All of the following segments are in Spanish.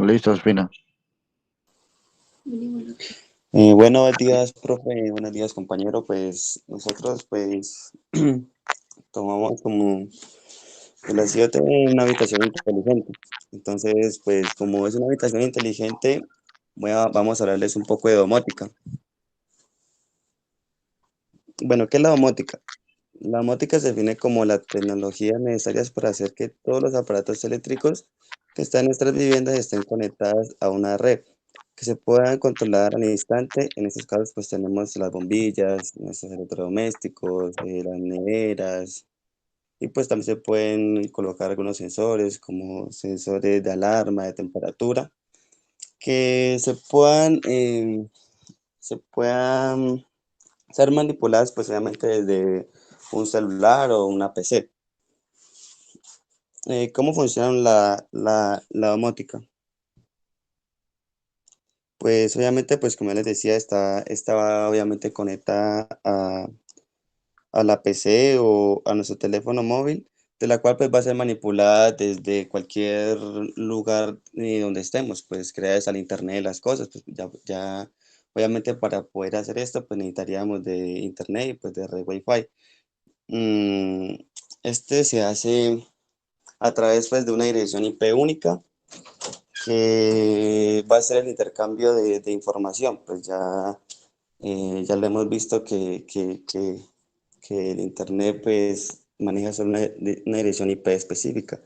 Listo, Espina. Buenos días, profe, buenos días, compañero. Pues nosotros, pues, tomamos como la ciudad tiene una habitación inteligente. Entonces, pues, como es una habitación inteligente, vamos a hablarles un poco de domótica. Bueno, ¿qué es la domótica? La domótica se define como la tecnología necesarias para hacer que todos los aparatos eléctricos que están en nuestras viviendas estén conectados a una red, que se puedan controlar al instante. En estos casos, pues tenemos las bombillas, nuestros electrodomésticos, las neveras, y pues también se pueden colocar algunos sensores, como sensores de alarma, de temperatura, que se puedan ser manipuladas, pues obviamente desde un celular o una PC. ¿Cómo funciona la domótica? Pues obviamente, pues como les decía, está obviamente conectada a la PC o a nuestro teléfono móvil, de la cual pues va a ser manipulada desde cualquier lugar donde estemos, pues creadas al internet de las cosas, pues ya obviamente para poder hacer esto pues necesitaríamos de internet y pues de red Wi-Fi. Mm, este se hace a través pues de una dirección IP única que va a ser el intercambio de información, pues ya lo hemos visto que el Internet pues maneja solo una dirección IP específica.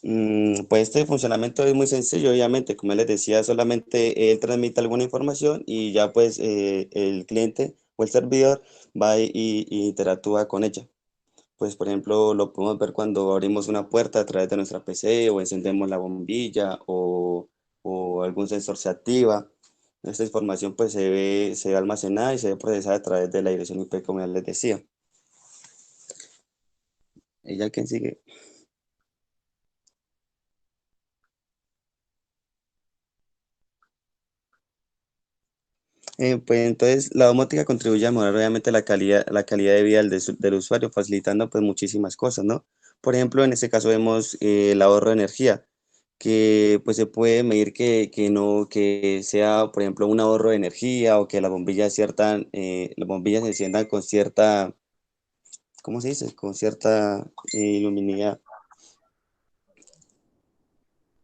Pues este funcionamiento es muy sencillo, obviamente, como les decía, solamente él transmite alguna información y ya pues el cliente o el servidor va y interactúa con ella. Pues por ejemplo, lo podemos ver cuando abrimos una puerta a través de nuestra PC o encendemos la bombilla o algún sensor se activa. Esta información pues se ve almacenada y se ve procesada a través de la dirección IP, como ya les decía. ¿Ella quién sigue? Pues entonces la domótica contribuye a mejorar obviamente la calidad de vida del usuario, facilitando pues muchísimas cosas, ¿no? Por ejemplo, en este caso vemos el ahorro de energía, que pues se puede medir que sea, por ejemplo, un ahorro de energía o que las bombillas se enciendan con cierta, ¿cómo se dice? Con cierta luminidad.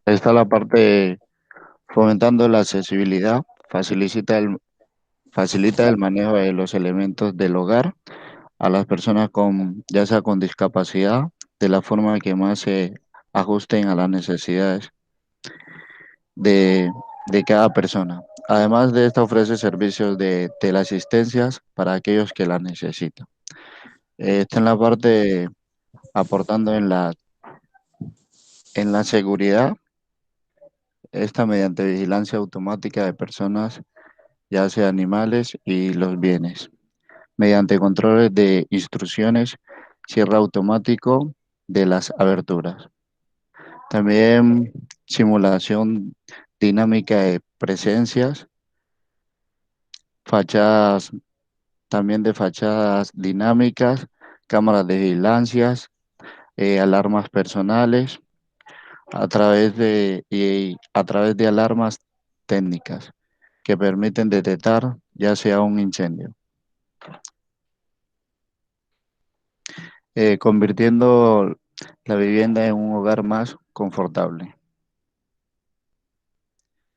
Está la parte fomentando la accesibilidad, facilita el manejo de los elementos del hogar a las personas con, ya sea con discapacidad, de la forma que más se ajusten a las necesidades de, de cada persona. Además de esto, ofrece servicios de teleasistencias para aquellos que la necesitan. Está en la parte aportando en la seguridad, esta mediante vigilancia automática de personas, ya sea animales y los bienes, mediante controles de instrucciones, cierre automático de las aberturas. También simulación dinámica de presencias, fachadas, también de fachadas dinámicas, cámaras de vigilancias, alarmas personales, a través de alarmas técnicas que permiten detectar ya sea un incendio, convirtiendo la vivienda en un hogar más confortable.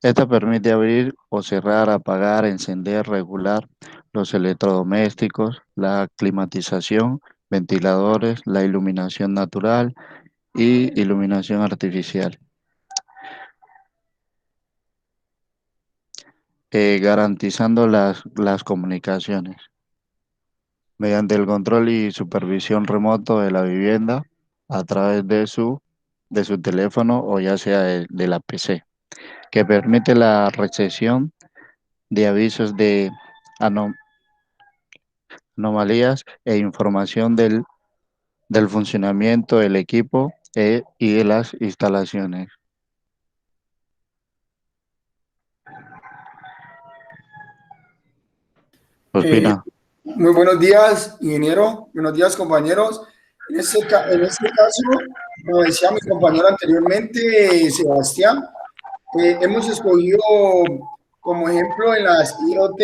Esta permite abrir o cerrar, apagar, encender, regular los electrodomésticos, la climatización, ventiladores, la iluminación natural y iluminación artificial, garantizando las comunicaciones mediante el control y supervisión remoto de la vivienda a través de su teléfono o ya sea de la PC, que permite la recepción de avisos de ano- anomalías e información del funcionamiento del equipo y de las instalaciones. Eh, Ospina. Muy buenos días, ingeniero. Buenos días, compañeros. En este caso, como decía mi compañero anteriormente, Sebastián, hemos escogido como ejemplo en las IoT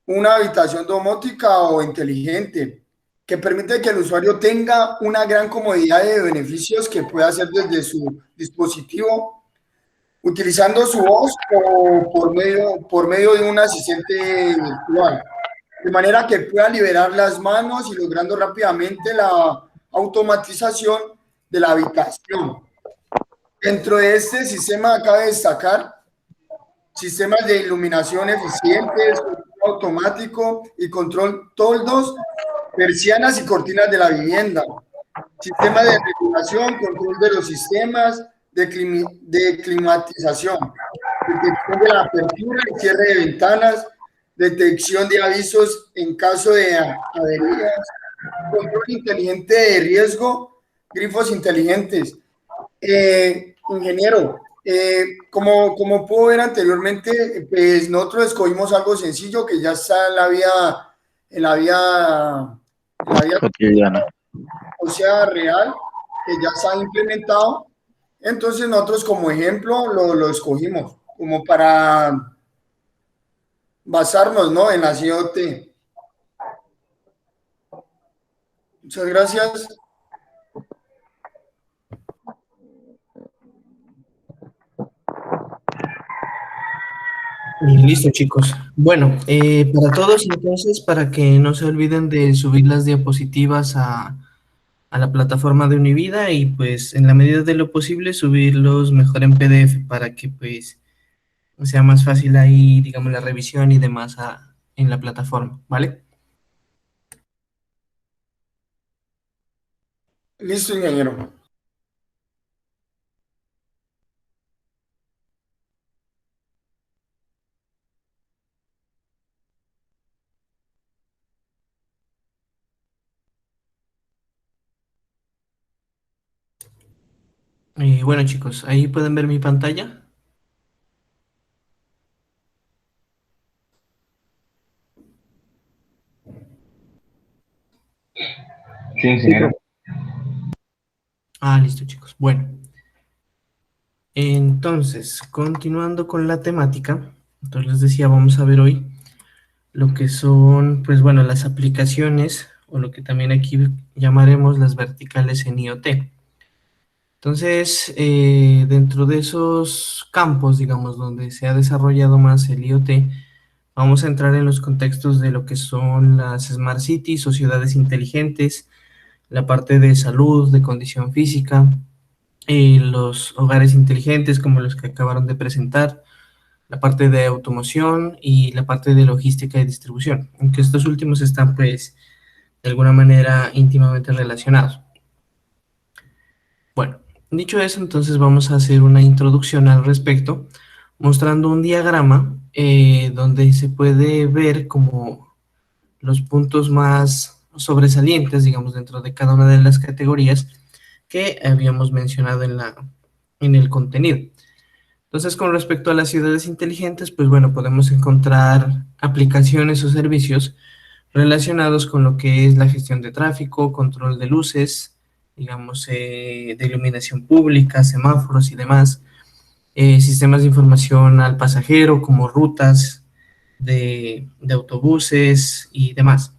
una habitación domótica o inteligente que permite que el usuario tenga una gran comodidad de beneficios que puede hacer desde su dispositivo, utilizando su voz o por medio de un asistente virtual, de manera que pueda liberar las manos y logrando rápidamente la automatización de la habitación. Dentro de este sistema cabe destacar sistemas de iluminación eficientes, control automático y control toldos, persianas y cortinas de la vivienda, sistema de regulación, control de los sistemas de climatización, detección de la apertura y cierre de ventanas, detección de avisos en caso de averías, control inteligente de riesgo, grifos inteligentes. Ingeniero, como pudo ver anteriormente, pues nosotros escogimos algo sencillo que ya está en la vía, en la vía, Cotidiana. o sea, real, que ya está implementado. Entonces nosotros como ejemplo lo escogimos, como para basarnos, ¿no?, en la IoT. Muchas gracias. Y listo, chicos. Bueno, para todos entonces, para que no se olviden de subir las diapositivas a la plataforma de Univida y pues en la medida de lo posible subirlos mejor en PDF para que pues sea más fácil ahí, digamos, la revisión y demás en la plataforma, ¿vale? Listo, ingeniero. Bueno, chicos, ahí pueden ver mi pantalla. Sí, ingeniero. Listo, chicos. Bueno, entonces, continuando con la temática, entonces les decía, vamos a ver hoy lo que son, pues bueno, las aplicaciones o lo que también aquí llamaremos las verticales en IoT. Entonces, dentro de esos campos, digamos, donde se ha desarrollado más el IoT, vamos a entrar en los contextos de lo que son las Smart Cities o ciudades inteligentes, la parte de salud, de condición física, los hogares inteligentes como los que acabaron de presentar, la parte de automoción y la parte de logística y distribución, aunque estos últimos están pues de alguna manera íntimamente relacionados. Bueno, dicho eso, entonces vamos a hacer una introducción al respecto, mostrando un diagrama donde se puede ver como los puntos más sobresalientes, digamos, dentro de cada una de las categorías que habíamos mencionado en el contenido. Entonces, con respecto a las ciudades inteligentes, pues bueno, podemos encontrar aplicaciones o servicios relacionados con lo que es la gestión de tráfico, control de luces, digamos, de iluminación pública, semáforos y demás, sistemas de información al pasajero como rutas de autobuses y demás.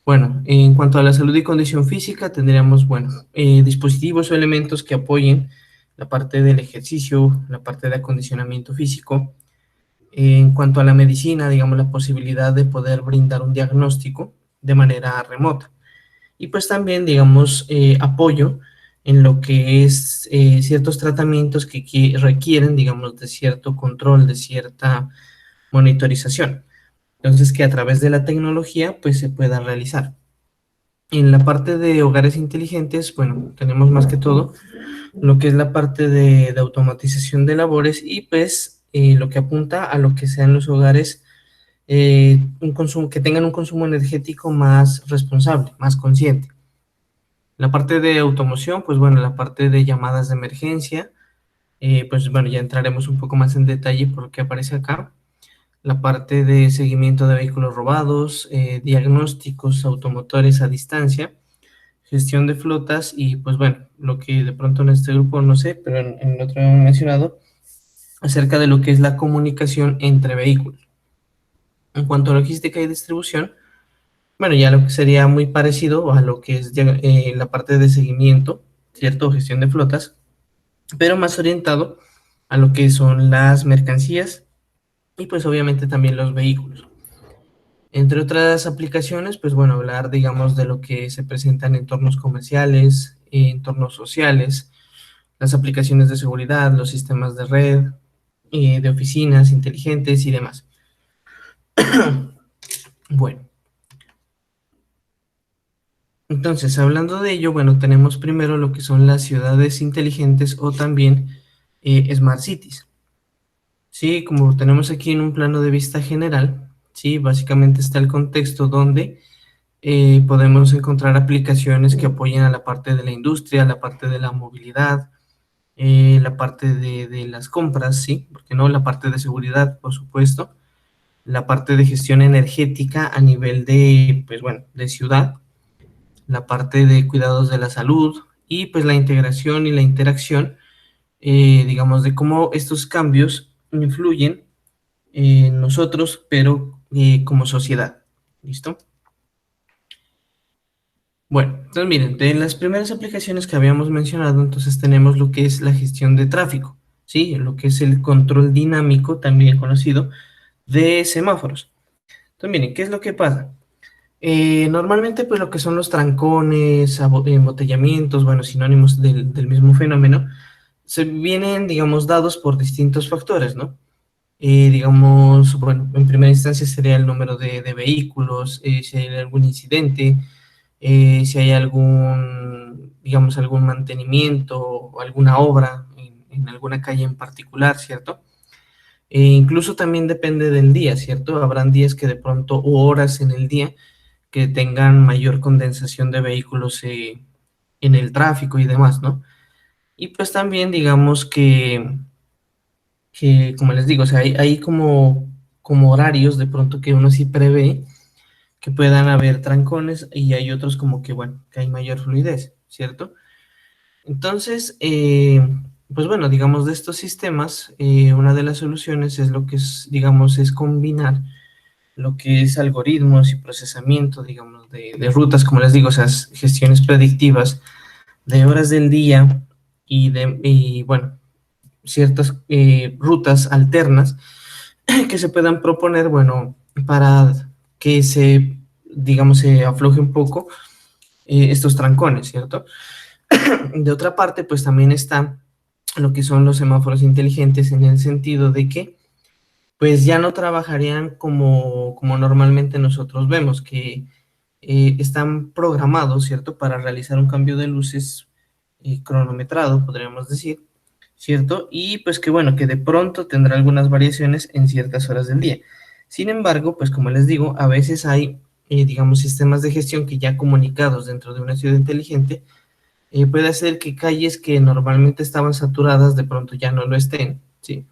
Bueno, en cuanto a la salud y condición física, tendríamos, bueno, dispositivos o elementos que apoyen la parte del ejercicio, la parte de acondicionamiento físico. En cuanto a la medicina, digamos, la posibilidad de poder brindar un diagnóstico de manera remota. Y pues también, digamos, apoyo en lo que es ciertos tratamientos que requieren, digamos, de cierto control, de cierta monitorización. Entonces, que a través de la tecnología, pues se pueda realizar. En la parte de hogares inteligentes, bueno, tenemos más que todo lo que es la parte de automatización de labores y pues lo que apunta a lo que sean los hogares un consumo, que tengan un consumo energético más responsable, más consciente. La parte de automoción, pues bueno, la parte de llamadas de emergencia, pues bueno, ya entraremos un poco más en detalle por lo que aparece acá. La parte de seguimiento de vehículos robados, diagnósticos automotores a distancia, gestión de flotas y pues bueno, lo que de pronto en este grupo no sé, pero en el otro hemos mencionado, acerca de lo que es la comunicación entre vehículos. En cuanto a logística y distribución, bueno, ya lo que sería muy parecido a lo que es la parte de seguimiento, ¿cierto? Gestión de flotas, pero más orientado a lo que son las mercancías y pues obviamente también los vehículos. Entre otras aplicaciones, pues bueno, hablar, digamos, de lo que se presenta en entornos comerciales, entornos sociales, las aplicaciones de seguridad, los sistemas de red, de oficinas inteligentes y demás. Bueno, entonces, hablando de ello, bueno, tenemos primero lo que son las ciudades inteligentes o también Smart Cities. Sí, como tenemos aquí en un plano de vista general, sí, básicamente está el contexto donde podemos encontrar aplicaciones que apoyen a la parte de la industria, la parte de la movilidad, la parte de las compras, sí, porque no, la parte de seguridad, por supuesto, la parte de gestión energética a nivel de, pues bueno, de ciudad, la parte de cuidados de la salud y pues la integración y la interacción, digamos, de cómo estos cambios influyen en nosotros, pero como sociedad. ¿Listo? Bueno, entonces miren, de las primeras aplicaciones que habíamos mencionado, entonces tenemos lo que es la gestión de tráfico, ¿sí? Lo que es el control dinámico, también conocido, de semáforos. Entonces miren, ¿qué es lo que pasa? Normalmente, pues lo que son los trancones, embotellamientos, bueno, sinónimos del mismo fenómeno, se vienen, digamos, dados por distintos factores, ¿no? Digamos, bueno, en primera instancia sería el número de vehículos, si hay algún incidente, si hay algún, digamos, algún mantenimiento o alguna obra en alguna calle en particular, ¿cierto? Incluso también depende del día, ¿cierto? Habrán días que de pronto, o horas en el día, que tengan mayor condensación de vehículos en el tráfico y demás, ¿no? Y pues también digamos que como les digo, o sea, hay como horarios de pronto que uno sí prevé que puedan haber trancones y hay otros como que, bueno, que hay mayor fluidez, ¿cierto? Entonces, pues bueno, digamos de estos sistemas, una de las soluciones es lo que es, digamos, es combinar lo que es algoritmos y procesamiento, digamos, de rutas, como les digo, o sea, gestiones predictivas de horas del día y bueno, ciertas rutas alternas que se puedan proponer, bueno, para que se, digamos, se afloje un poco estos trancones, ¿cierto? De otra parte, pues también está lo que son los semáforos inteligentes en el sentido de que pues ya no trabajarían como normalmente nosotros vemos, que están programados, ¿cierto? Para realizar un cambio de luces cronometrado, podríamos decir, ¿cierto? Y pues que bueno, que de pronto tendrá algunas variaciones en ciertas horas del día. Sin embargo, pues como les digo, a veces hay, digamos, sistemas de gestión que ya comunicados dentro de una ciudad inteligente, puede hacer que calles que normalmente estaban saturadas de pronto ya no lo estén, ¿sí?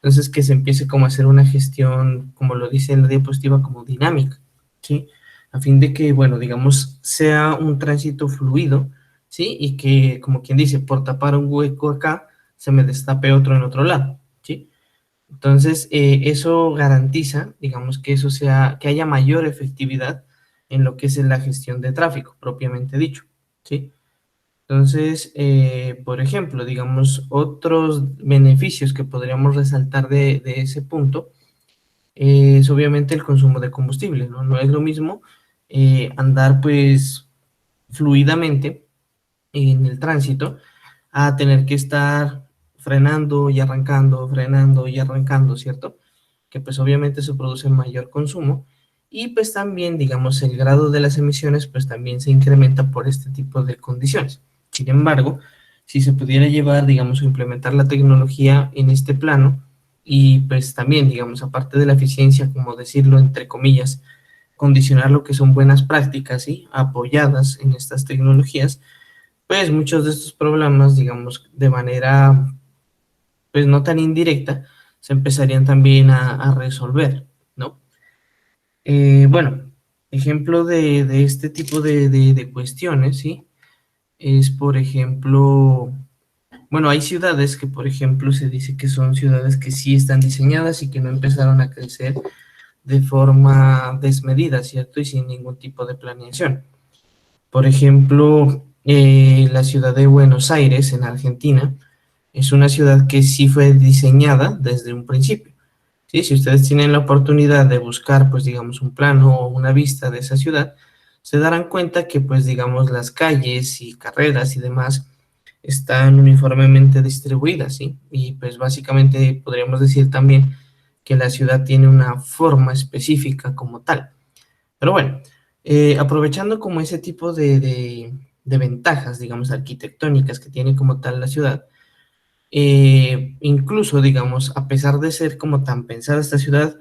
Entonces que se empiece como a hacer una gestión, como lo dice en la diapositiva, como dinámica, ¿sí? A fin de que, bueno, digamos, sea un tránsito fluido, ¿sí? Y que, como quien dice, por tapar un hueco acá, se me destape otro en otro lado, ¿sí? Entonces, eso garantiza, digamos, que eso sea, que haya mayor efectividad en lo que es la gestión de tráfico, propiamente dicho, ¿sí? Entonces, por ejemplo, digamos, otros beneficios que podríamos resaltar de ese punto es obviamente el consumo de combustible, ¿no? No es lo mismo andar pues fluidamente en el tránsito a tener que estar frenando y arrancando, ¿cierto? Que pues obviamente se produce mayor consumo y pues también, digamos, el grado de las emisiones pues también se incrementa por este tipo de condiciones. Sin embargo, si se pudiera llevar, digamos, o implementar la tecnología en este plano y pues también, digamos, aparte de la eficiencia, como decirlo entre comillas, condicionar lo que son buenas prácticas, ¿sí? Apoyadas en estas tecnologías, pues muchos de estos problemas, digamos, de manera, pues no tan indirecta, se empezarían también a resolver, ¿no? Bueno, ejemplo de este tipo de cuestiones, ¿sí? Es, por ejemplo, bueno, hay ciudades que, por ejemplo, se dice que son ciudades que sí están diseñadas y que no empezaron a crecer de forma desmedida, ¿cierto? Y sin ningún tipo de planeación. Por ejemplo, la ciudad de Buenos Aires, en Argentina, es una ciudad que sí fue diseñada desde un principio. ¿Sí? Si ustedes tienen la oportunidad de buscar, pues digamos, un plano o una vista de esa ciudad, se darán cuenta que, pues digamos, las calles y carreras y demás están uniformemente distribuidas, ¿sí? Y pues básicamente podríamos decir también que la ciudad tiene una forma específica como tal. Pero bueno, aprovechando como ese tipo de ventajas, digamos, arquitectónicas que tiene como tal la ciudad, incluso, digamos, a pesar de ser como tan pensada esta ciudad,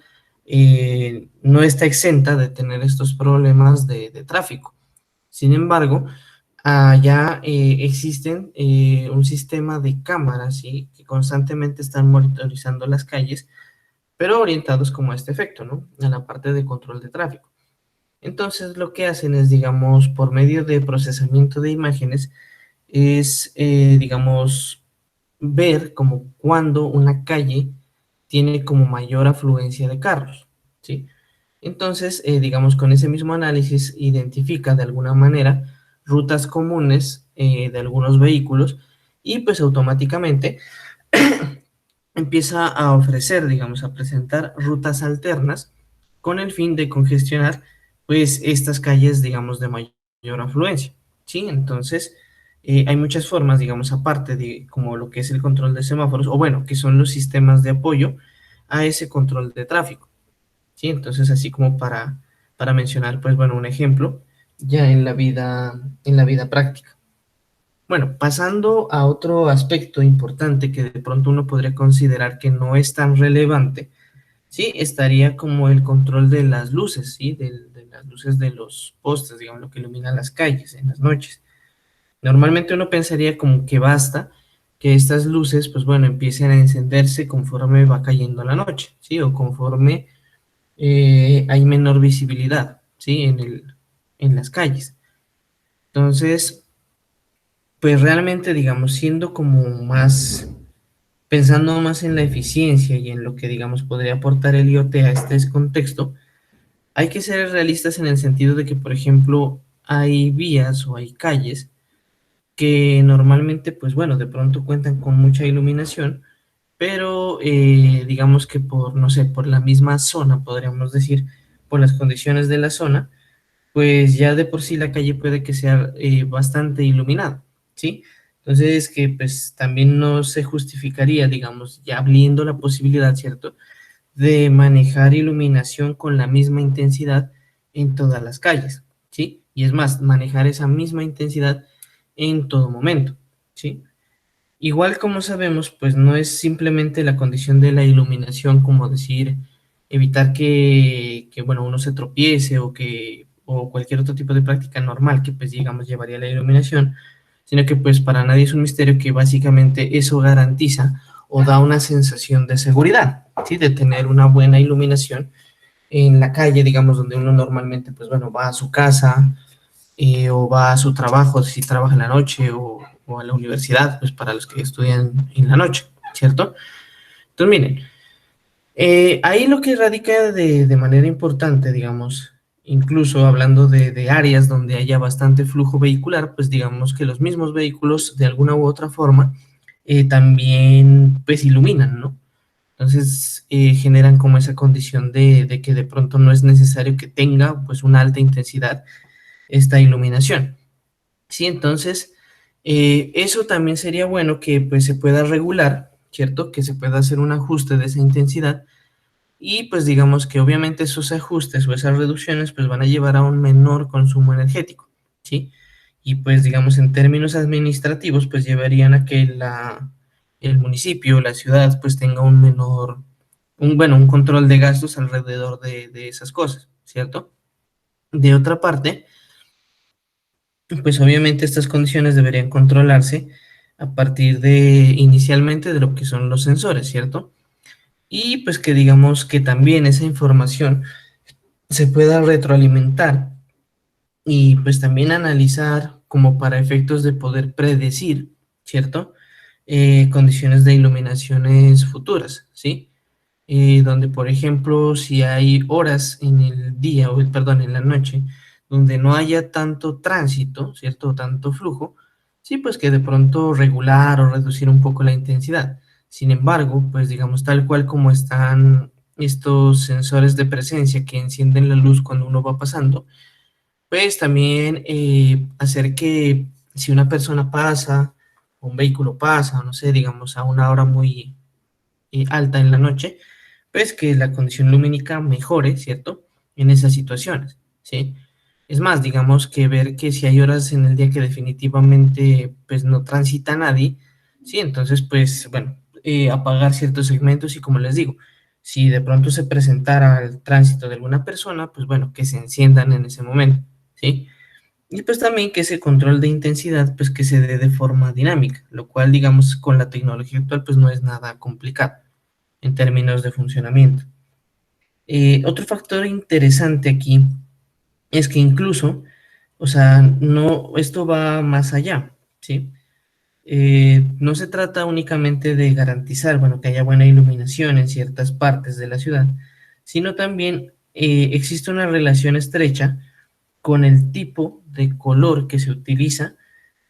no está exenta de tener estos problemas de tráfico. Sin embargo, allá existen un sistema de cámaras, ¿sí? Que constantemente están monitorizando las calles, pero orientados como a este efecto, ¿no? A la parte de control de tráfico. Entonces, lo que hacen es, digamos, por medio de procesamiento de imágenes, es, digamos, ver como cuando una calle tiene como mayor afluencia de carros, ¿sí? Entonces, digamos, con ese mismo análisis identifica de alguna manera rutas comunes de algunos vehículos y pues automáticamente empieza a ofrecer, digamos, a presentar rutas alternas con el fin de congestionar, pues, estas calles, digamos, de mayor afluencia, ¿sí? Entonces, hay muchas formas, digamos, aparte de como lo que es el control de semáforos, o bueno, que son los sistemas de apoyo a ese control de tráfico, ¿sí? Entonces, así como para mencionar, pues, bueno, un ejemplo ya en la vida práctica. Bueno, pasando a otro aspecto importante que de pronto uno podría considerar que no es tan relevante, ¿sí? Estaría como el control de las luces, ¿sí? De las luces de los postes, digamos, lo que ilumina las calles en las noches. Normalmente uno pensaría como que basta que estas luces, pues bueno, empiecen a encenderse conforme va cayendo la noche, ¿sí? O conforme hay menor visibilidad, ¿sí? En las calles. Entonces, pues realmente, digamos, siendo como más, pensando más en la eficiencia y en lo que, digamos, podría aportar el IoT a este contexto, hay que ser realistas en el sentido de que, por ejemplo, hay vías o hay calles que normalmente, pues bueno, de pronto cuentan con mucha iluminación, pero digamos que por, no sé, por la misma zona, podríamos decir, por las condiciones de la zona, pues ya de por sí la calle puede que sea bastante iluminada, ¿sí? Entonces que pues también no se justificaría, digamos, ya abriendo la posibilidad, ¿cierto?, de manejar iluminación con la misma intensidad en todas las calles, ¿sí? Y es más, manejar esa misma intensidad en todo momento, ¿sí? Igual como sabemos, pues no es simplemente la condición de la iluminación, como decir, evitar que bueno, uno se tropiece o cualquier otro tipo de práctica normal que pues digamos llevaría a la iluminación, sino que pues para nadie es un misterio que básicamente eso garantiza o da una sensación de seguridad, ¿sí? De tener una buena iluminación en la calle, digamos, donde uno normalmente pues bueno, va a su casa, o va a su trabajo si trabaja en la noche o a la universidad, pues para los que estudian en la noche, ¿cierto? Entonces, miren, ahí lo que radica de manera importante, digamos, incluso hablando de áreas donde haya bastante flujo vehicular, pues digamos que los mismos vehículos de alguna u otra forma también pues iluminan, ¿no? Entonces generan como esa condición de que de pronto no es necesario que tenga pues una alta intensidad esta iluminación. Sí, entonces, eso también sería bueno que pues se pueda regular, ¿cierto? Que se pueda hacer un ajuste de esa intensidad y pues digamos que obviamente esos ajustes o esas reducciones pues van a llevar a un menor consumo energético, ¿sí? Y pues digamos en términos administrativos pues llevarían a que el municipio, la ciudad pues tenga un menor, bueno, un control de gastos alrededor de esas cosas, ¿cierto? De otra parte, pues obviamente estas condiciones deberían controlarse a partir de inicialmente de lo que son los sensores, ¿cierto? Y pues que digamos que también esa información se pueda retroalimentar y pues también analizar como para efectos de poder predecir, ¿cierto? condiciones de iluminaciones futuras, ¿sí? Donde, por ejemplo, si hay horas en el día, o perdón, en la noche, donde no haya tanto tránsito, ¿cierto? O tanto flujo, sí, pues que de pronto regular o reducir un poco la intensidad. Sin embargo, pues digamos, tal cual como están estos sensores de presencia que encienden la luz cuando uno va pasando, pues también hacer que si una persona pasa, o un vehículo pasa, o no sé, digamos, a una hora muy alta en la noche, pues que la condición lumínica mejore, ¿cierto? En esas situaciones, ¿sí? Es más, digamos que ver que si hay horas en el día que definitivamente pues no transita nadie, ¿sí? Entonces, pues bueno, apagar ciertos segmentos y como les digo, si de pronto se presentara el tránsito de alguna persona, pues bueno, que se enciendan en ese momento, ¿sí? Y pues también que ese control de intensidad, pues que se dé de forma dinámica, lo cual, digamos, con la tecnología actual, pues no es nada complicado en términos de funcionamiento. Otro factor interesante aquí es que incluso, o sea, no, esto va más allá, ¿sí? No se trata únicamente de garantizar, bueno, que haya buena iluminación en ciertas partes de la ciudad, sino también existe una relación estrecha con el tipo de color que se utiliza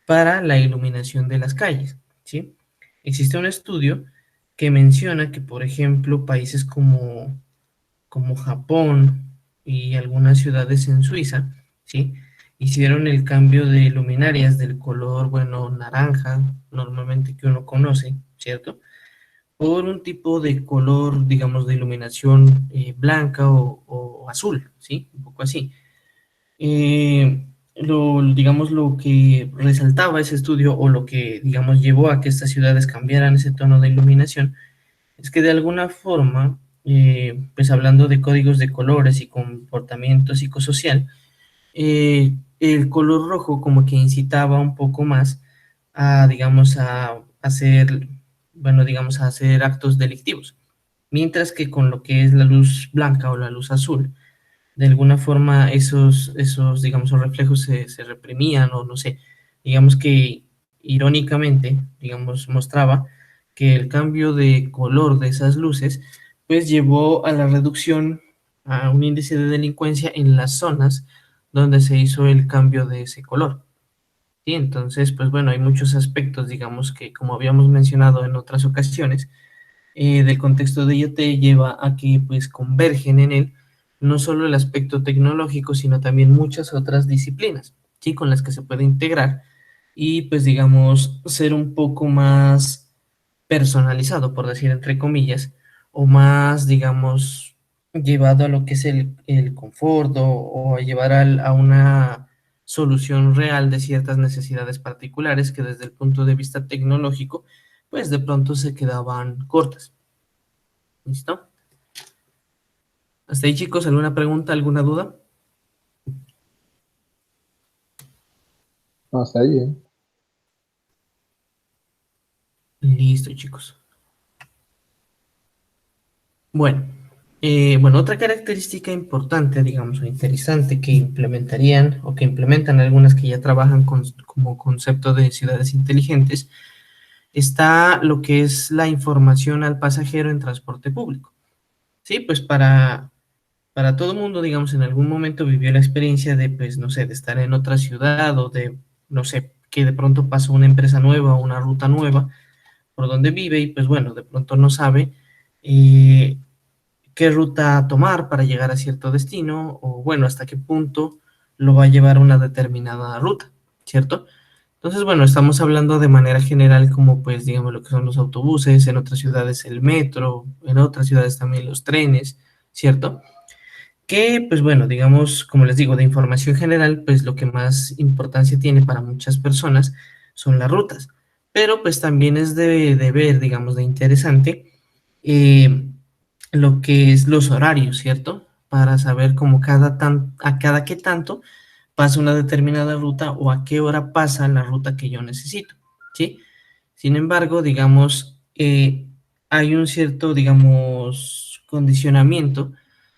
para la iluminación de las calles, ¿sí? Existe un estudio que menciona que, por ejemplo, países como Japón y algunas ciudades en Suiza, ¿sí? Hicieron el cambio de luminarias del color, bueno, naranja, normalmente que uno conoce, ¿cierto? Por un tipo de color, digamos, de iluminación blanca o azul, ¿sí? Un poco así. Digamos, lo que resaltaba ese estudio o lo que, digamos, llevó a que estas ciudades cambiaran ese tono de iluminación es que de alguna forma, pues hablando de códigos de colores y comportamiento psicosocial, el color rojo como que incitaba un poco más a, digamos, a hacer, bueno, digamos, a hacer actos delictivos. Mientras que con lo que es la luz blanca o la luz azul, de alguna forma digamos, esos reflejos se reprimían o no sé, digamos que irónicamente, digamos, mostraba que el cambio de color de esas luces, pues llevó a la reducción, a un índice de delincuencia en las zonas donde se hizo el cambio de ese color. ¿Sí? Entonces, pues bueno, hay muchos aspectos, digamos, que como habíamos mencionado en otras ocasiones, del contexto de IoT lleva a que pues convergen en él no solo el aspecto tecnológico, sino también muchas otras disciplinas, ¿sí? Con las que se puede integrar y pues digamos ser un poco más personalizado, por decir entre comillas, o más digamos llevado a lo que es el confort o a llevar a una solución real de ciertas necesidades particulares que desde el punto de vista tecnológico pues de pronto se quedaban cortas. ¿Listo? Hasta ahí, chicos, ¿alguna pregunta, alguna duda? No, está bien. Listo, chicos. Bueno, bueno, otra característica importante, digamos, o interesante que implementarían o que implementan algunas que ya trabajan como concepto de ciudades inteligentes, está lo que es la información al pasajero en transporte público. Sí, pues para todo mundo, digamos, en algún momento vivió la experiencia de, pues, no sé, de estar en otra ciudad o de, no sé, que de pronto pasó una empresa nueva o una ruta nueva por donde vive y, pues, bueno, de pronto no sabe eh, qué ruta tomar para llegar a cierto destino o, bueno, hasta qué punto lo va a llevar una determinada ruta, ¿cierto? Entonces, bueno, estamos hablando de manera general como, pues, digamos, lo que son los autobuses, en otras ciudades el metro, en otras ciudades también los trenes, ¿cierto? Que, pues bueno, digamos, como les digo, de información general, pues lo que más importancia tiene para muchas personas son las rutas, pero pues también es de ver, digamos, de interesante eh, lo que es los horarios, ¿cierto? Para saber cómo a cada qué tanto pasa una determinada ruta o a qué hora pasa la ruta que yo necesito, ¿sí? Sin embargo, digamos, hay un cierto, digamos, condicionamiento,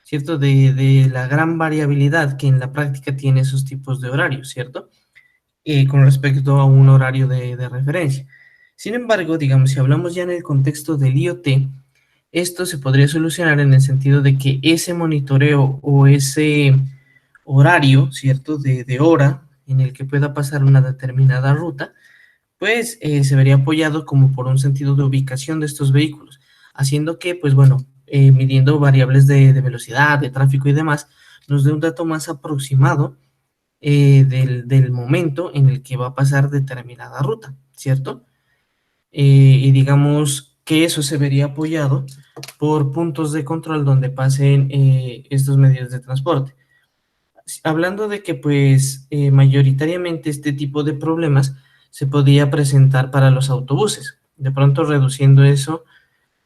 ¿cierto? De la gran variabilidad que en la práctica tiene esos tipos de horarios, ¿cierto? Con respecto a un horario de referencia. Sin embargo, digamos, si hablamos ya en el contexto del IoT, esto se podría solucionar en el sentido de que ese monitoreo o ese horario, ¿cierto?, de hora en el que pueda pasar una determinada ruta, pues se vería apoyado como por un sentido de ubicación de estos vehículos, haciendo que, pues bueno, midiendo variables de velocidad, de tráfico y demás, nos dé un dato más aproximado del momento en el que va a pasar determinada ruta, ¿cierto? Y digamos que eso se vería apoyado por puntos de control donde pasen estos medios de transporte. Hablando de que pues mayoritariamente este tipo de problemas se podía presentar para los autobuses, de pronto reduciendo eso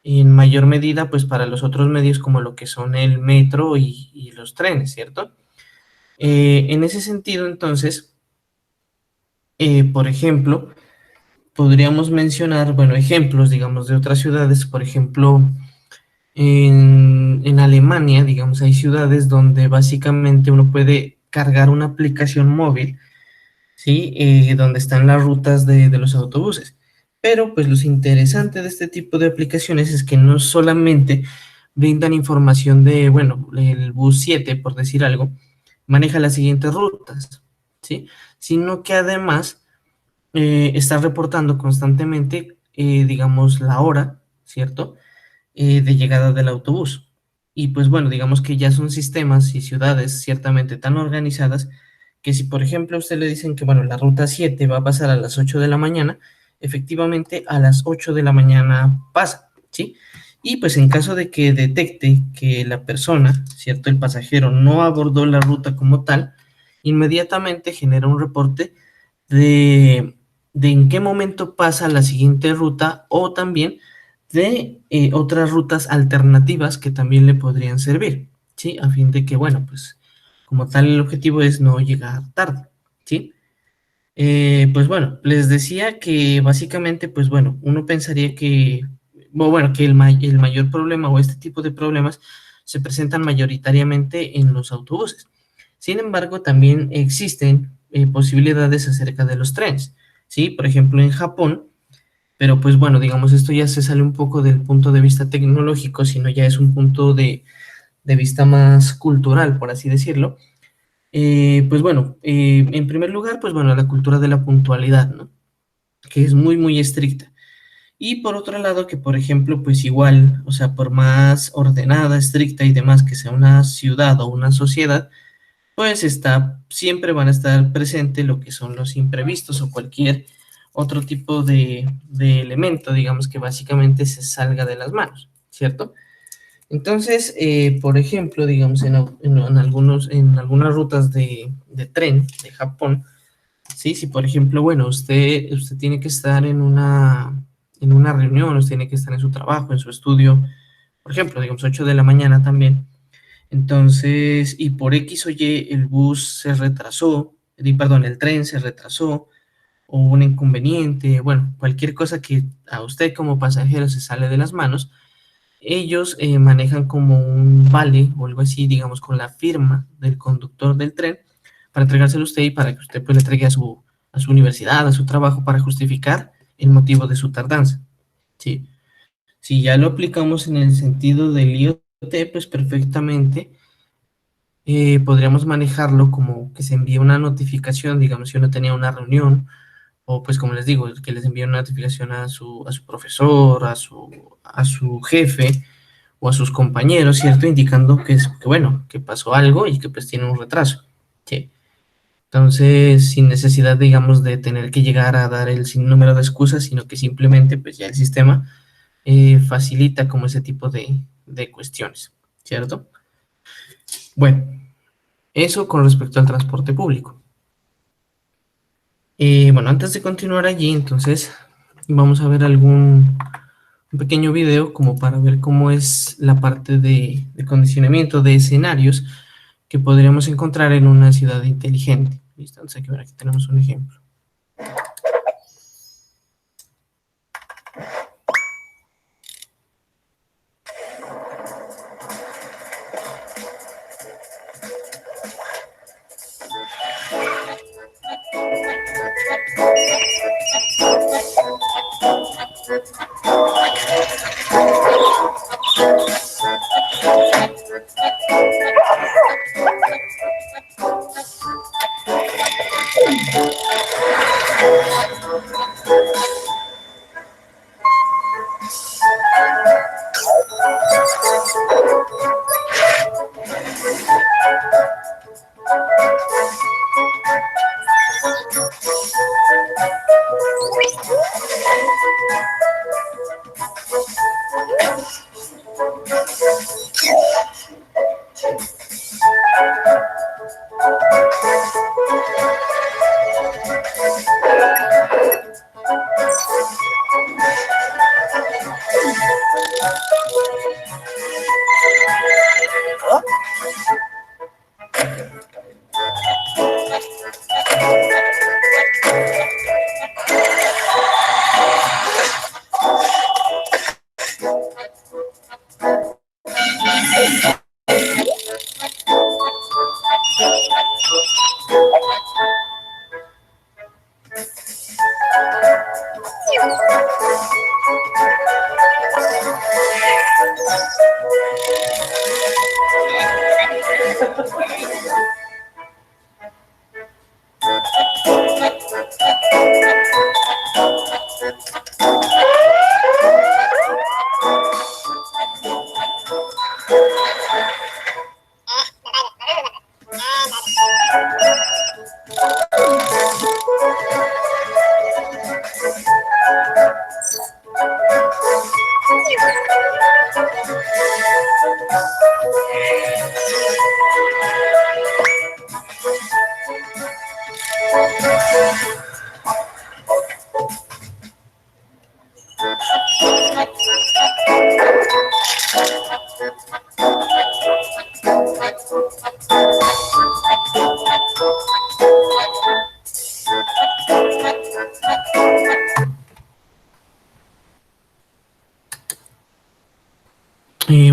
en mayor medida pues para los otros medios como lo que son el metro y los trenes, ¿cierto? En ese sentido entonces, por ejemplo, podríamos mencionar, bueno, ejemplos, digamos, de otras ciudades, por ejemplo, en Alemania, digamos, hay ciudades donde básicamente uno puede cargar una aplicación móvil, ¿sí? Donde están las rutas de los autobuses. Pero, pues, lo interesante de este tipo de aplicaciones es que no solamente brindan información de, bueno, el bus 7, por decir algo, maneja las siguientes rutas, ¿sí? Sino que además está reportando constantemente, digamos, la hora, ¿cierto? De llegada del autobús. Y pues bueno, digamos que ya son sistemas y ciudades ciertamente tan organizadas que si por ejemplo a usted le dicen que bueno, la ruta 7 va a pasar a las 8 de la mañana, efectivamente a las 8 de la mañana pasa, ¿sí? Y pues en caso de que detecte que la persona, ¿cierto? El pasajero no abordó la ruta como tal, inmediatamente genera un reporte de, de en qué momento pasa la siguiente ruta o también de otras rutas alternativas que también le podrían servir, ¿sí? A fin de que, bueno, pues como tal el objetivo es no llegar tarde, ¿sí? Pues bueno, les decía que básicamente, pues bueno, uno pensaría que, bueno, que el mayor problema o este tipo de problemas se presentan mayoritariamente en los autobuses. Sin embargo, también existen posibilidades acerca de los trenes, ¿sí? Por ejemplo, en Japón, pero pues bueno, digamos, esto ya se sale un poco del punto de vista tecnológico, sino ya es un punto de vista más cultural, por así decirlo. Pues bueno, en primer lugar, pues bueno, la cultura de la puntualidad, ¿no? Que es muy, muy estricta. Y por otro lado, que por ejemplo, pues igual, o sea, por más ordenada, estricta y demás que sea una ciudad o una sociedad, pues siempre van a estar presentes lo que son los imprevistos o cualquier otro tipo de elemento, digamos, que básicamente se salga de las manos, ¿cierto? Entonces, por ejemplo, digamos, en algunas rutas de tren de Japón, ¿sí? Si por ejemplo, bueno, usted tiene que estar en una reunión, usted tiene que estar en su trabajo, en su estudio, por ejemplo, digamos, 8 de la mañana también, entonces, y por X o Y el bus se retrasó, perdón, el tren se retrasó, o un inconveniente, bueno, cualquier cosa que a usted como pasajero se sale de las manos, ellos manejan como un vale o algo así, digamos, con la firma del conductor del tren para entregárselo a usted y para que usted pues le entregue a su universidad, a su trabajo para justificar el motivo de su tardanza. Sí. Si ya lo aplicamos en el sentido del IoT, pues perfectamente podríamos manejarlo como que se envíe una notificación, digamos, si uno tenía una reunión, o pues como les digo, que les envíe una notificación a su profesor, a su jefe o a sus compañeros, ¿cierto? Indicando que bueno, que pasó algo y que pues tiene un retraso, ¿sí? Entonces, sin necesidad, digamos, de tener que llegar a dar el sinnúmero de excusas, sino que simplemente pues ya el sistema facilita como ese tipo de cuestiones, ¿cierto? Bueno, eso con respecto al transporte público. Bueno, antes de continuar allí, entonces vamos a ver un pequeño video como para ver cómo es la parte de condicionamiento de escenarios que podríamos encontrar en una ciudad inteligente. ¿Listo? Entonces aquí tenemos un ejemplo.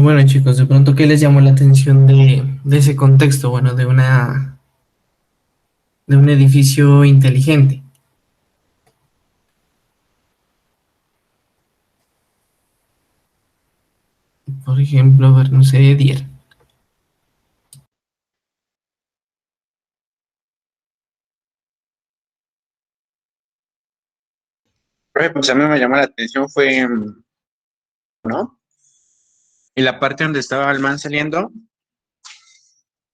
Bueno, chicos, de pronto, ¿qué les llamó la atención de ese contexto? Bueno, de un edificio inteligente. Por ejemplo, a ver, no sé, Dier. Pues a mí me llamó la atención fue, ¿no? Y la parte donde estaba el man saliendo,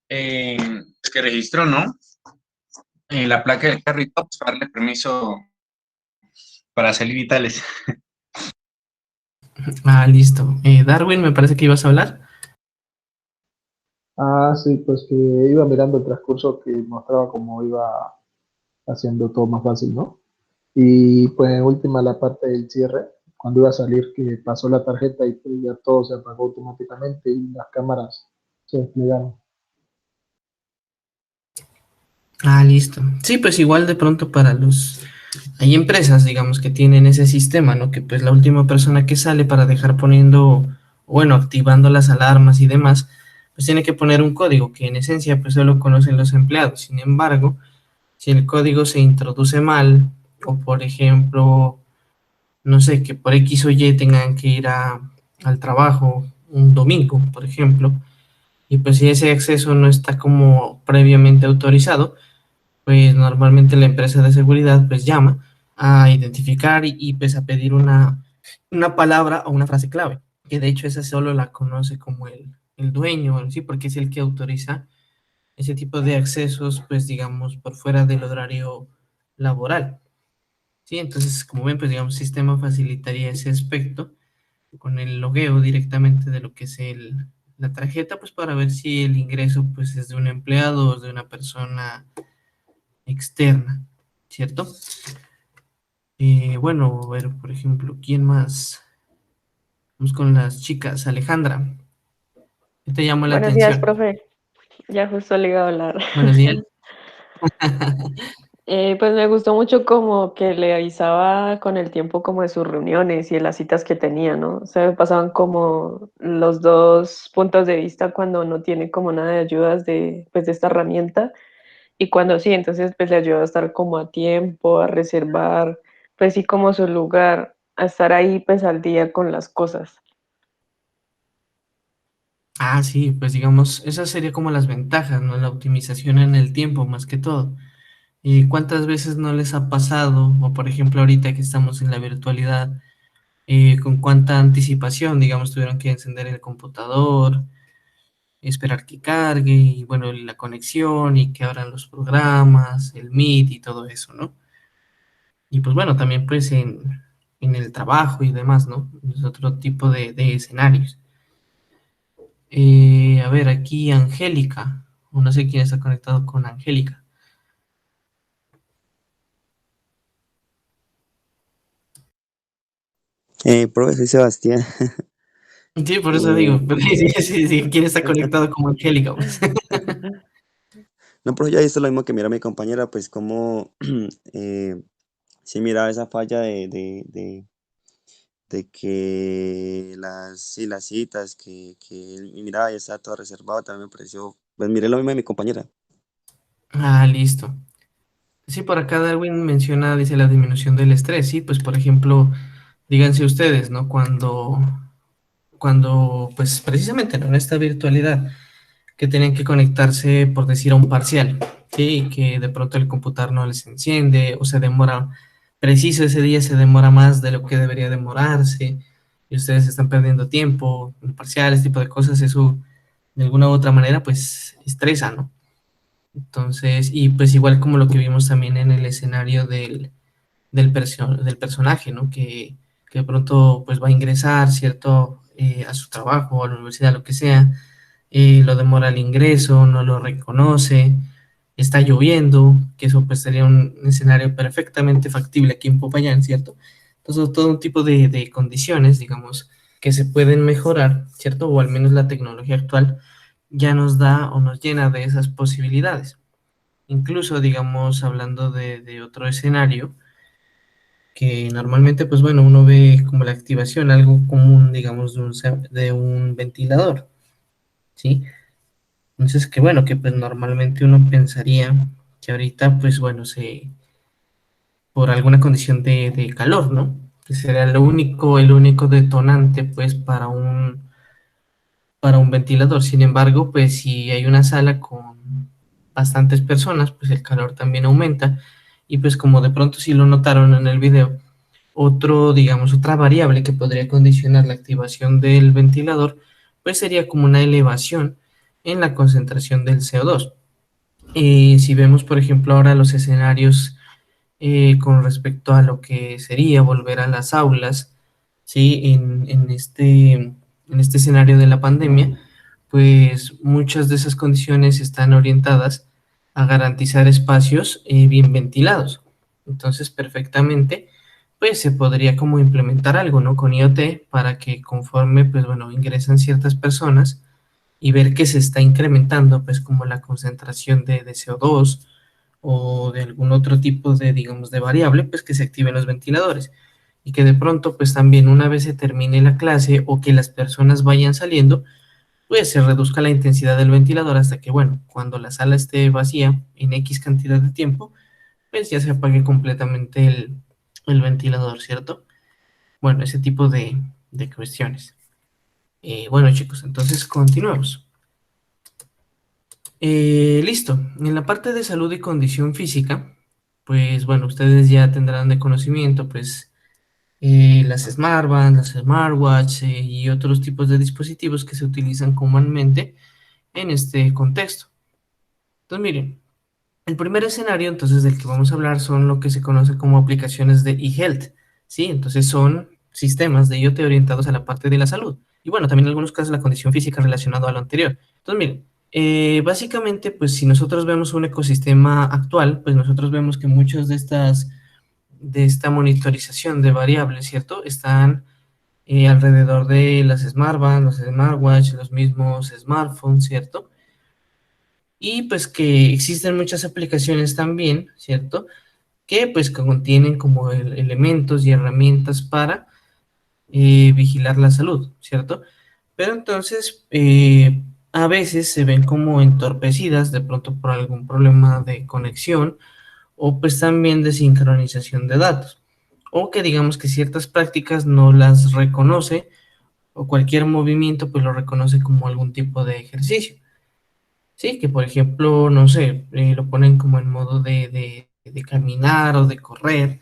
es que registró, ¿no? La placa del carro y todo, pues, para darle permiso para salir y tales. Ah, listo. Darwin, me parece que ibas a hablar. Ah, sí, pues que iba mirando el transcurso que mostraba cómo iba haciendo todo más fácil, ¿no? Y pues en última la parte del cierre, cuando iba a salir que pasó la tarjeta y pues ya todo se apagó automáticamente y las cámaras se desplegaron. Ah, listo. Sí, pues igual de pronto para los... Hay empresas, digamos, que tienen ese sistema, ¿no? Que pues la última persona que sale para dejar poniendo, bueno, activando las alarmas y demás, pues tiene que poner un código que en esencia pues solo conocen los empleados. Sin embargo, si el código se introduce mal, o por ejemplo, no sé, que por X o Y tengan que ir al trabajo un domingo, por ejemplo, y pues si ese acceso no está como previamente autorizado, pues normalmente la empresa de seguridad pues llama a identificar pues a pedir una palabra o una frase clave, que de hecho esa solo la conoce como el dueño, ¿sí? Porque es el que autoriza ese tipo de accesos, pues digamos, por fuera del horario laboral, ¿sí? Entonces, como ven, pues digamos, el sistema facilitaría ese aspecto con el logueo directamente de lo que es la tarjeta, pues para ver si el ingreso pues es de un empleado o es de una persona externa, ¿cierto? Bueno, a ver, por ejemplo, ¿quién más? Vamos con las chicas. Alejandra, ¿qué te llamó la Buenos días, atención? profe. Ya justo le iba a hablar. Buenos días. Pues me gustó mucho como que le avisaba con el tiempo como de sus reuniones y de las citas que tenía, ¿no? O sea, me pasaban como los dos puntos de vista cuando no tiene como nada de ayudas pues, de esta herramienta y cuando sí, entonces pues le ayuda a estar como a tiempo, a reservar, pues sí como su lugar, a estar ahí pues al día con las cosas. Ah, sí, pues digamos, esas serían como las ventajas, ¿no? La optimización en el tiempo, más que todo. ¿Y cuántas veces no les ha pasado, o por ejemplo ahorita que estamos en la virtualidad, con cuánta anticipación, digamos, tuvieron que encender el computador, esperar que cargue, y bueno, la conexión, y que abran los programas, el Meet y todo eso, ¿no? Y pues bueno, también pues en el trabajo y demás, ¿no? Es otro tipo de escenarios. A ver, aquí Angélica, o no sé quién está conectado con Angélica. Profe, soy Sebastián. Sí, por eso digo, sí, ¿quién está Eh, conectado como Angélica? Pues? No, pero ya visto lo mismo que mira mi compañera, pues como sí miraba esa falla de que sí, las citas, y miraba, ya está todo reservado, también me pareció, pues miré lo mismo de mi compañera. Ah, listo. Sí, por acá Darwin menciona, dice la disminución del estrés, sí, pues por ejemplo, díganse ustedes, ¿no? Cuando pues precisamente, ¿no? En esta virtualidad, que tenían que conectarse, por decir, a un parcial, ¿sí? Que de pronto el computador no les enciende o se demora, preciso ese día se demora más de lo que debería demorarse y ustedes están perdiendo tiempo en parciales, tipo de cosas, eso de alguna u otra manera pues estresa, ¿no? Entonces, y pues igual como lo que vimos también en el escenario del personaje, ¿no? Que de pronto pues va a ingresar, ¿cierto? A su trabajo, a la universidad, lo que sea, lo demora el ingreso, no lo reconoce, está lloviendo, que eso pues sería un escenario perfectamente factible aquí en Popayán, ¿cierto? Entonces, todo un tipo de condiciones, digamos, que se pueden mejorar, ¿cierto? O al menos la tecnología actual ya nos da o nos llena de esas posibilidades. Incluso, digamos, hablando de otro escenario, que normalmente, pues bueno, uno ve como la activación, algo común, digamos, de un ventilador, ¿sí? Entonces, que bueno, que pues normalmente uno pensaría que ahorita, pues bueno, por alguna condición de calor, ¿no? Que será el único detonante, pues, para un ventilador. Sin embargo, pues si hay una sala con bastantes personas, pues el calor también aumenta. Y pues como de pronto sí lo notaron en el video, digamos, otra variable que podría condicionar la activación del ventilador, pues sería como una elevación en la concentración del CO2. Si vemos, por ejemplo, ahora los escenarios con respecto a lo que sería volver a las aulas, ¿sí? En este escenario de la pandemia, pues muchas de esas condiciones están orientadas a garantizar espacios bien ventilados. Entonces, perfectamente, pues se podría como implementar algo, ¿no? Con IoT para que conforme, pues bueno, ingresan ciertas personas y ver que se está incrementando, pues como la concentración de CO2 o de algún otro tipo de, digamos, de variable, pues que se activen los ventiladores y que de pronto, pues también una vez se termine la clase o que las personas vayan saliendo, pues se reduzca la intensidad del ventilador hasta que, bueno, cuando la sala esté vacía en X cantidad de tiempo, pues ya se apague completamente el ventilador, ¿cierto? Bueno, ese tipo de cuestiones. Bueno, chicos, entonces continuemos. Listo. En la parte de salud y condición física, pues bueno, ustedes ya tendrán de conocimiento, pues las smartbands, las smartwatch y otros tipos de dispositivos que se utilizan comúnmente en este contexto. Entonces, miren, el primer escenario, entonces, del que vamos a hablar son lo que se conoce como aplicaciones de eHealth, ¿sí? Entonces, son sistemas de IoT orientados a la parte de la salud. Y bueno, también en algunos casos la condición física relacionada a lo anterior. Entonces, miren, básicamente, pues si nosotros vemos un ecosistema actual, pues nosotros vemos que muchas de esta monitorización de variables, ¿cierto? Están alrededor de las smartbands, los smartwatch, los mismos smartphones, ¿cierto? Y pues que existen muchas aplicaciones también, ¿cierto? Que pues que contienen como elementos y herramientas para vigilar la salud, ¿cierto? Pero entonces a veces se ven como entorpecidas de pronto por algún problema de conexión o pues también de sincronización de datos, o que digamos que ciertas prácticas no las reconoce o cualquier movimiento pues lo reconoce como algún tipo de ejercicio. Sí, que por ejemplo, no sé, lo ponen como en modo de caminar o de correr,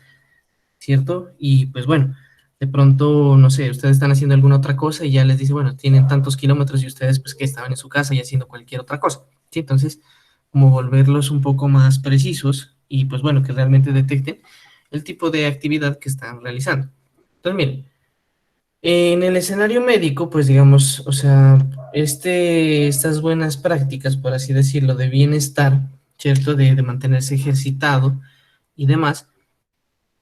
¿cierto? Y pues bueno, de pronto, no sé, ustedes están haciendo alguna otra cosa y ya les dice, bueno, tienen tantos kilómetros y ustedes pues que estaban en su casa y haciendo cualquier otra cosa, ¿sí? Entonces, como volverlos un poco más precisos y pues bueno, que realmente detecten el tipo de actividad que están realizando. Entonces, miren, en el escenario médico, pues digamos, o sea, estas buenas prácticas, por así decirlo, de bienestar, ¿cierto? De mantenerse ejercitado y demás,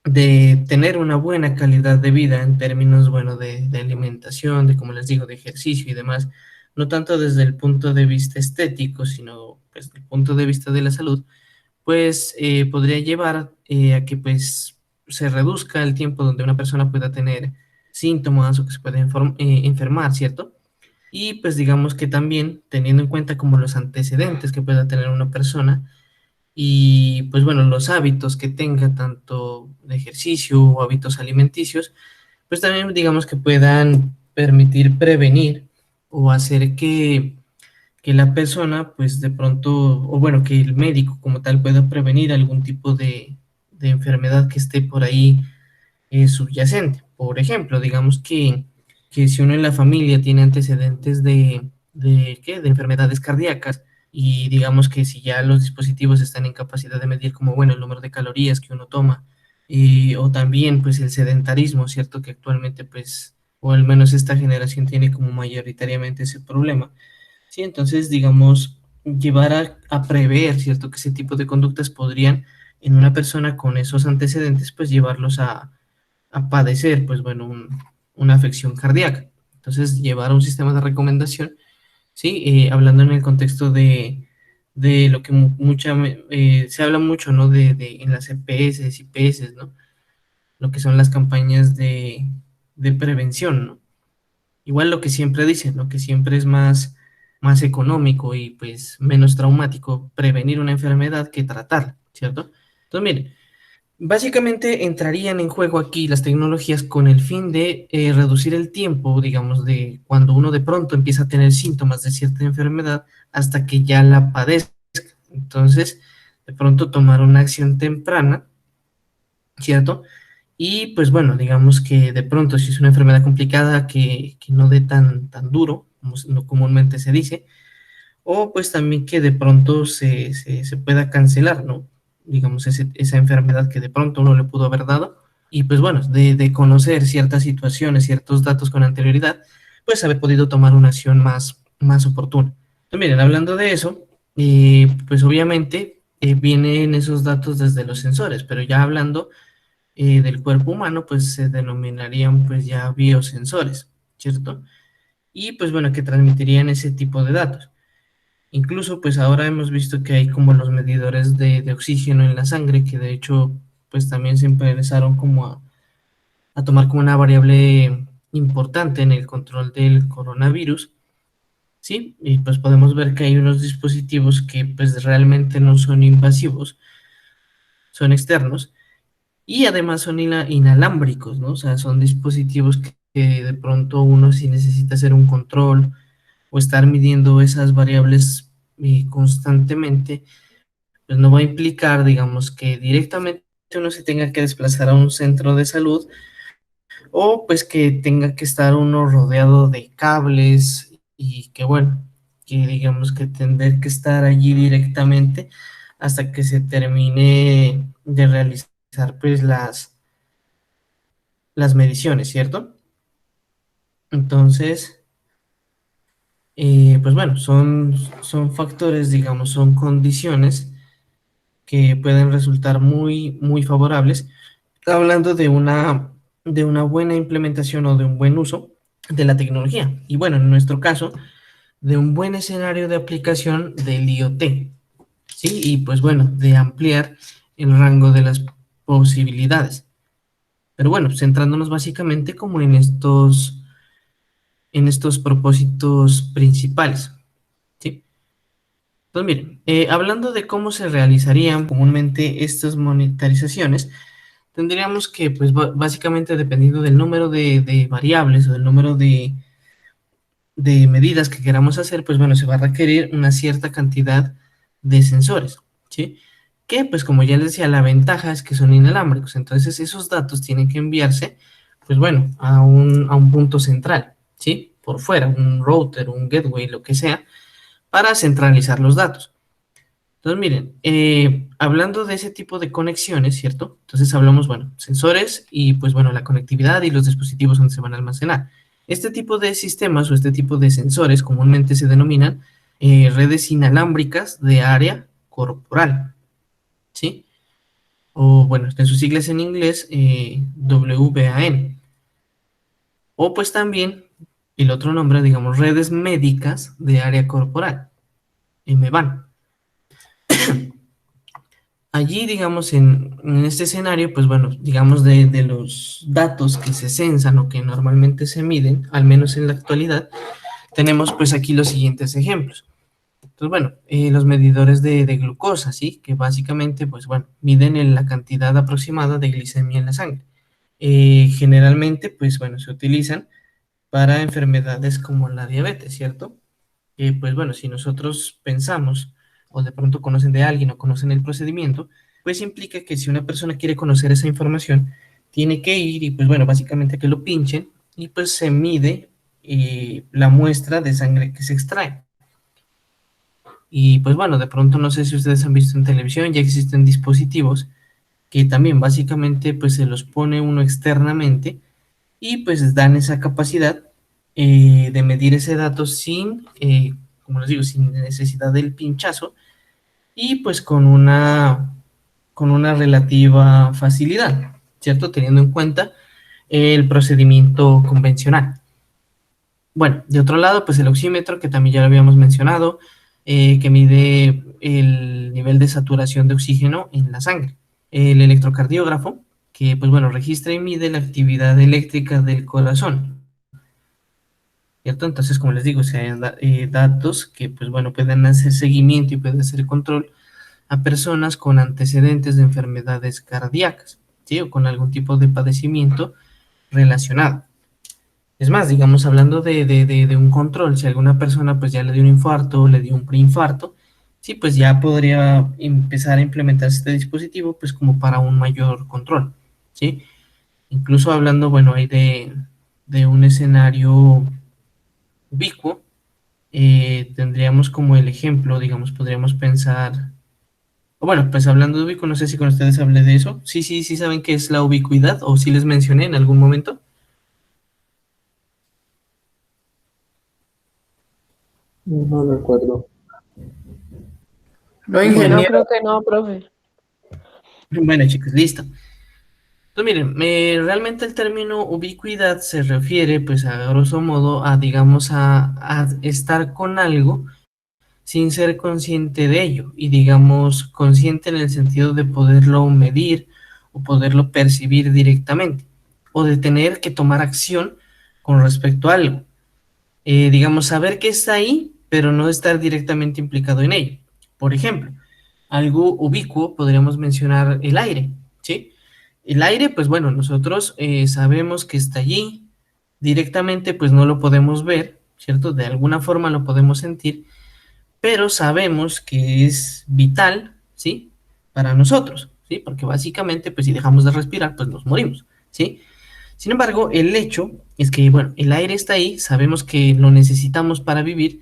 de tener una buena calidad de vida en términos, bueno, de alimentación, de, como les digo, de ejercicio y demás, no tanto desde el punto de vista estético, sino pues, desde el punto de vista de la salud, pues podría llevar a que pues se reduzca el tiempo donde una persona pueda tener síntomas o que se pueda enfermar, ¿cierto? Y pues digamos que también teniendo en cuenta como los antecedentes que pueda tener una persona y pues bueno, los hábitos que tenga tanto de ejercicio o hábitos alimenticios, pues también digamos que puedan permitir prevenir o hacer que la persona, pues de pronto, o bueno, que el médico como tal pueda prevenir algún tipo de enfermedad que esté por ahí subyacente. Por ejemplo, digamos que si uno en la familia tiene antecedentes ¿qué? De enfermedades cardíacas y digamos que si ya los dispositivos están en capacidad de medir como, bueno, el número de calorías que uno toma o también pues el sedentarismo, ¿cierto? Que actualmente pues, o al menos esta generación tiene como mayoritariamente ese problema. Sí, entonces, digamos, llevar a prever, ¿cierto? Que ese tipo de conductas podrían, en una persona con esos antecedentes, pues llevarlos a padecer, pues bueno, una afección cardíaca. Entonces, llevar un sistema de recomendación, ¿sí? Hablando en el contexto de lo que se habla mucho, ¿no? En las EPS, IPS, ¿no? Lo que son las campañas de prevención, ¿no? Igual lo que siempre dicen, ¿no? Que siempre es más económico y pues menos traumático prevenir una enfermedad que tratarla, ¿cierto? Entonces, miren, básicamente entrarían en juego aquí las tecnologías con el fin de reducir el tiempo, digamos, de cuando uno de pronto empieza a tener síntomas de cierta enfermedad hasta que ya la padezca. Entonces, de pronto tomar una acción temprana, ¿cierto? Y pues bueno, digamos que de pronto si es una enfermedad complicada que no dé tan duro, como comúnmente se dice, o pues también que de pronto se pueda cancelar, ¿no? Digamos, esa enfermedad que de pronto uno le pudo haber dado. Y pues bueno, de conocer ciertas situaciones, ciertos datos con anterioridad, pues haber podido tomar una acción más oportuna. Entonces, miren, hablando de eso, pues obviamente vienen esos datos desde los sensores, pero ya hablando del cuerpo humano, pues se denominarían pues ya biosensores, ¿cierto? Y pues bueno, que transmitirían ese tipo de datos. Incluso pues ahora hemos visto que hay como los medidores de oxígeno en la sangre, que de hecho pues también se empezaron como a tomar como una variable importante en el control del coronavirus, ¿sí? Y pues podemos ver que hay unos dispositivos que pues realmente no son invasivos, son externos, y además son inalámbricos, ¿no? O sea, son dispositivos que de pronto uno si necesita hacer un control o estar midiendo esas variables constantemente, pues no va a implicar, digamos, que directamente uno se tenga que desplazar a un centro de salud o pues que tenga que estar uno rodeado de cables y que bueno, que digamos que tendrá que estar allí directamente hasta que se termine de realizar pues las mediciones, ¿cierto? Entonces, pues bueno, son factores, digamos, son condiciones que pueden resultar muy favorables, hablando de una buena implementación o de un buen uso de la tecnología. Y bueno, en nuestro caso, de un buen escenario de aplicación del IoT, ¿sí? Y pues bueno, de ampliar el rango de las posibilidades. Pero bueno, centrándonos básicamente como en estos propósitos principales, ¿sí? Entonces, miren, hablando de cómo se realizarían comúnmente estas monetarizaciones, tendríamos que, pues, básicamente dependiendo del número de variables o del número de medidas que queramos hacer, pues bueno, se va a requerir una cierta cantidad de sensores, ¿sí? Que, pues, como ya les decía, la ventaja es que son inalámbricos, entonces esos datos tienen que enviarse, pues bueno, a un punto central, ¿sí? Por fuera, un router, un gateway, lo que sea, para centralizar los datos. Entonces, miren, hablando de ese tipo de conexiones, ¿cierto? Entonces hablamos, bueno, sensores y pues bueno, la conectividad y los dispositivos donde se van a almacenar. Este tipo de sistemas o este tipo de sensores comúnmente se denominan redes inalámbricas de área corporal, ¿sí? O bueno, en sus siglas en inglés, WAN. O pues también el otro nombre, digamos, redes médicas de área corporal, MBAN. Allí, digamos, en este escenario, pues bueno, digamos de los datos que se censan o que normalmente se miden, al menos en la actualidad, tenemos pues aquí los siguientes ejemplos. Entonces, bueno, los medidores de glucosa, ¿sí? Que básicamente, pues bueno, miden la cantidad aproximada de glicemia en la sangre. Generalmente, pues bueno, se utilizan para enfermedades como la diabetes, ¿cierto? Pues bueno, si nosotros pensamos o de pronto conocen de alguien o conocen el procedimiento, pues implica que si una persona quiere conocer esa información, tiene que ir y pues bueno, básicamente que lo pinchen y pues se mide la muestra de sangre que se extrae. Y pues bueno, de pronto no sé si ustedes han visto en televisión, ya existen dispositivos que también básicamente pues se los pone uno externamente y pues dan esa capacidad de medir ese dato sin, como les digo, sin necesidad del pinchazo y pues con una relativa facilidad, ¿cierto? Teniendo en cuenta el procedimiento convencional. Bueno, de otro lado, pues el oxímetro, que también ya lo habíamos mencionado, que mide el nivel de saturación de oxígeno en la sangre. El electrocardiógrafo, que pues bueno, registra y mide la actividad eléctrica del corazón, ¿cierto? Entonces, como les digo, si hay datos que pues bueno, pueden hacer seguimiento y pueden hacer control a personas con antecedentes de enfermedades cardíacas, ¿sí? O con algún tipo de padecimiento relacionado. Es más, digamos, hablando de un control, si alguna persona pues ya le dio un infarto, le dio un preinfarto, sí, pues ya podría empezar a implementarse este dispositivo pues como para un mayor control, ¿sí? Incluso hablando, bueno, ahí de un escenario ubicuo, tendríamos como el ejemplo, digamos, podríamos pensar, o bueno, pues hablando de ubicuo, no sé si con ustedes hablé de eso, sí saben qué es la ubicuidad, o si les mencioné en algún momento. No recuerdo. No, No, ingeniero. creo que no, profe. Bueno, chicos, listo. Entonces, miren, realmente el término ubicuidad se refiere, pues, a grosso modo, a, digamos, a estar con algo sin ser consciente de ello, y, digamos, consciente en el sentido de poderlo medir o poderlo percibir directamente, o de tener que tomar acción con respecto a algo. Digamos, saber que está ahí, pero no estar directamente implicado en ello. Por ejemplo, algo ubicuo, podríamos mencionar el aire, ¿sí? El aire, pues bueno, nosotros sabemos que está allí, directamente pues no lo podemos ver, ¿cierto? De alguna forma lo podemos sentir, pero sabemos que es vital, ¿sí? Para nosotros, ¿sí? Porque básicamente pues si dejamos de respirar, pues nos morimos, ¿sí? Sin embargo, el hecho es que, bueno, el aire está ahí, sabemos que lo necesitamos para vivir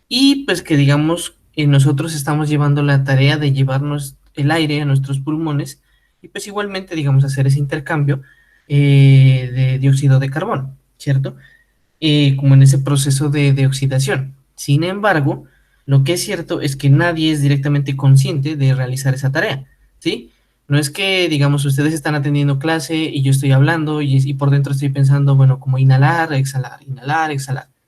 y pues que digamos, nosotros estamos llevando la tarea de llevarnos el aire a nuestros pulmones y pues igualmente, digamos, hacer ese intercambio de dióxido de carbono, ¿cierto? Como en ese proceso de oxidación. Sin embargo, lo que es cierto es que nadie es directamente consciente de realizar esa tarea, ¿sí? No es que, digamos, ustedes están atendiendo clase y yo estoy hablando y por dentro estoy pensando, bueno, como inhalar, exhalar,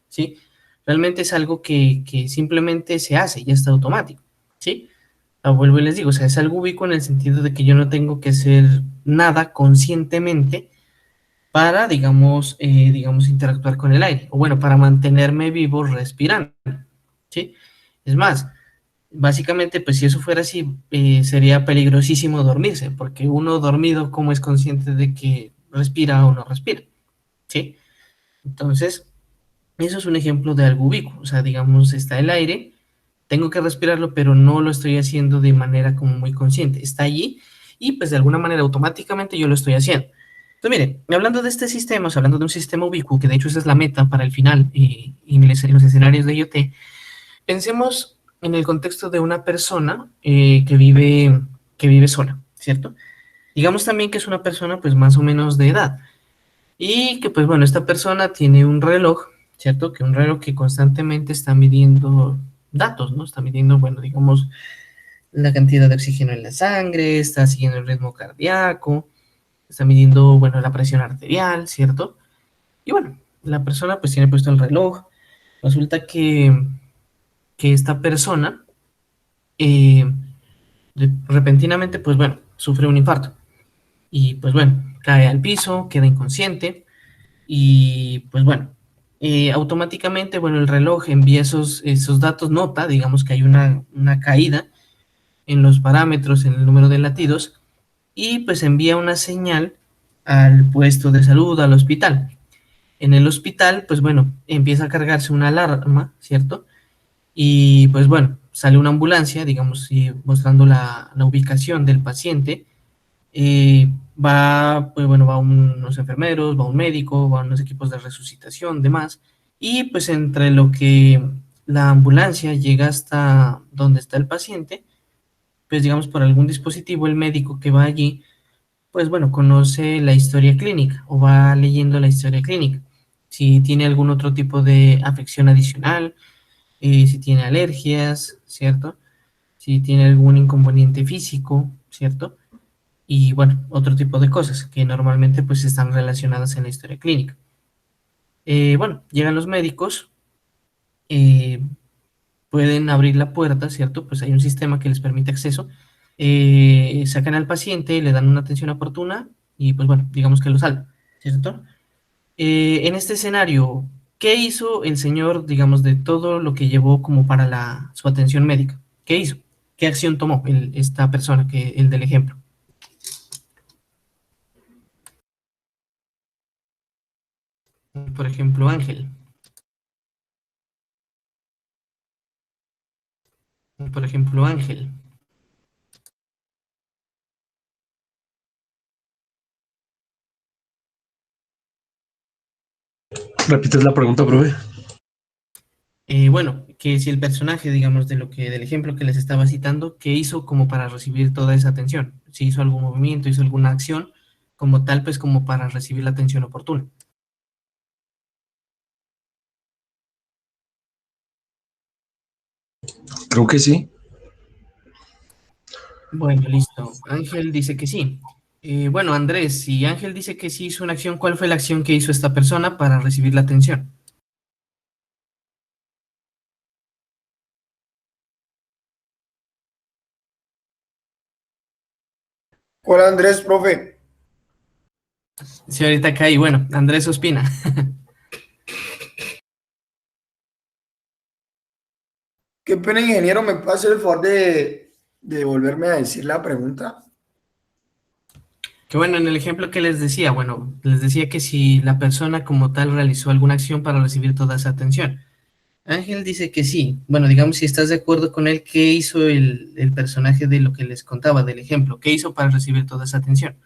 ¿sí? Realmente es algo que simplemente se hace, ya está automático, ¿sí? Vuelvo y les digo, o sea, es algo ubicuo en el sentido de que yo no tengo que hacer nada conscientemente para, digamos, interactuar con el aire, o bueno, para mantenerme vivo respirando, ¿sí? Es más, básicamente, pues si eso fuera así, sería peligrosísimo dormirse, porque uno dormido, ¿cómo es consciente de que respira o no respira? ¿Sí? Entonces, eso es un ejemplo de algo ubicuo, o sea, digamos, está el aire, tengo que respirarlo, pero no lo estoy haciendo de manera como muy consciente, está allí y pues de alguna manera automáticamente yo lo estoy haciendo. Entonces, miren, hablando de este sistema, o sea, hablando de un sistema ubicuo, que de hecho esa es la meta para el final en los escenarios de IoT, pensemos en el contexto de una persona que vive sola, ¿cierto? Digamos también que es una persona pues más o menos de edad y que pues bueno, esta persona tiene un reloj, ¿cierto? Que un reloj que constantemente está midiendo datos, ¿no? Está midiendo, bueno, digamos, la cantidad de oxígeno en la sangre, está siguiendo el ritmo cardíaco, está midiendo, bueno, la presión arterial, ¿cierto? Y bueno, la persona pues tiene puesto el reloj. Resulta que esta persona eh, repentinamente, pues bueno, sufre un infarto. Y pues bueno, cae al piso, queda inconsciente y pues bueno, automáticamente, bueno, el reloj envía esos datos, nota, digamos que hay una caída en los parámetros, en el número de latidos, y pues envía una señal al puesto de salud, al hospital. En el hospital, pues bueno, empieza a cargarse una alarma, ¿cierto? Y pues bueno, sale una ambulancia, digamos, y mostrando la ubicación del paciente. Pues bueno, va unos enfermeros, va un médico, van unos equipos de resucitación, demás. Y pues entre lo que la ambulancia llega hasta donde está el paciente, pues digamos por algún dispositivo, el médico que va allí, pues bueno, conoce la historia clínica o va leyendo la historia clínica. Si tiene algún otro tipo de afección adicional, si tiene alergias, ¿cierto? Si tiene algún inconveniente físico, ¿cierto? Y bueno, otro tipo de cosas que normalmente pues están relacionadas en la historia clínica. Bueno, llegan los médicos, eh, pueden abrir la puerta, ¿cierto? Pues hay un sistema que les permite acceso, sacan al paciente, le dan una atención oportuna y pues bueno, digamos que lo salvan, ¿cierto? En este escenario, ¿qué hizo el señor, digamos, de todo lo que llevó como para su atención médica? ¿Qué hizo? ¿Qué acción tomó esta persona, el del ejemplo? Por ejemplo, Ángel. Por ejemplo, Ángel. ¿Repites la pregunta, profe? Bueno, que si el personaje, digamos, del ejemplo que les estaba citando, ¿qué hizo como para recibir toda esa atención? Si hizo algún movimiento, hizo alguna acción, como tal, pues como para recibir la atención oportuna. Creo que sí. Bueno, listo. Ángel dice que sí. Bueno, Andrés, si Ángel dice que sí hizo una acción, ¿cuál fue la acción que hizo esta persona para recibir la atención? Hola Andrés, profe. Sí, ahorita caí. Bueno, Andrés Ospina. Qué pena, ingeniero, ¿me puede hacer el favor de volverme a decir la pregunta? Que bueno, en el ejemplo que les decía, bueno, les decía que si la persona como tal realizó alguna acción para recibir toda esa atención. Ángel dice que sí. Bueno, digamos, si estás de acuerdo con él, ¿qué hizo el personaje de lo que les contaba, del ejemplo? ¿Qué hizo para recibir toda esa atención?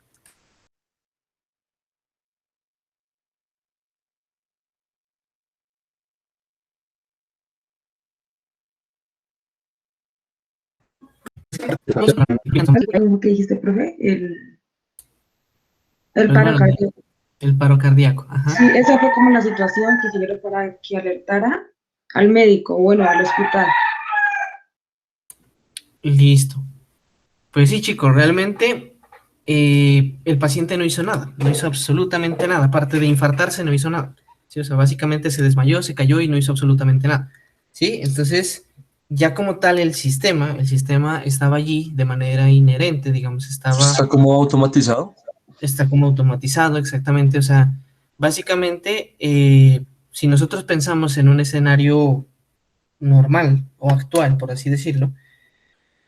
¿Cómo que dijiste, profe? El Pues paro bueno, cardíaco. el paro cardíaco. Ajá. Sí, esa fue como la situación que se dio para que alertara al médico, bueno, al hospital. Listo. Pues sí, chicos, realmente el paciente no hizo nada, no hizo absolutamente nada. Aparte de infartarse, no hizo nada. Sí, o sea, básicamente se desmayó, se cayó y no hizo absolutamente nada. ¿Sí? Entonces, ya como tal el sistema estaba allí de manera inherente, digamos, ¿Está como automatizado? está como automatizado, exactamente. O sea, básicamente, si nosotros pensamos en un escenario normal o actual, por así decirlo,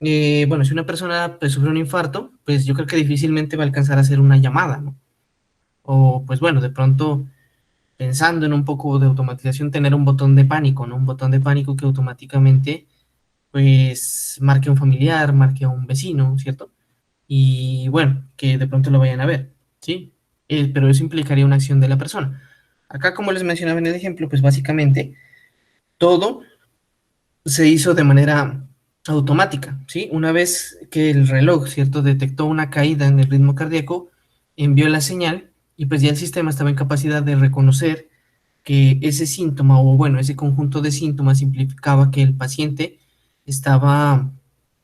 bueno, si una persona pues, sufre un infarto, pues yo creo que difícilmente va a alcanzar a hacer una llamada, ¿no? O pues bueno, de pronto pensando en un poco de automatización, tener un botón de pánico, ¿no? Un botón de pánico que automáticamente pues marque a un familiar, marque a un vecino, ¿cierto? Y bueno, que de pronto lo vayan a ver, ¿sí? Pero eso implicaría una acción de la persona. Acá, como les mencionaba en el ejemplo, pues básicamente todo se hizo de manera automática, ¿sí? Una vez que el reloj, ¿cierto?, detectó una caída en el ritmo cardíaco, envió la señal y pues ya el sistema estaba en capacidad de reconocer que ese síntoma o bueno, ese conjunto de síntomas implicaba que el paciente estaba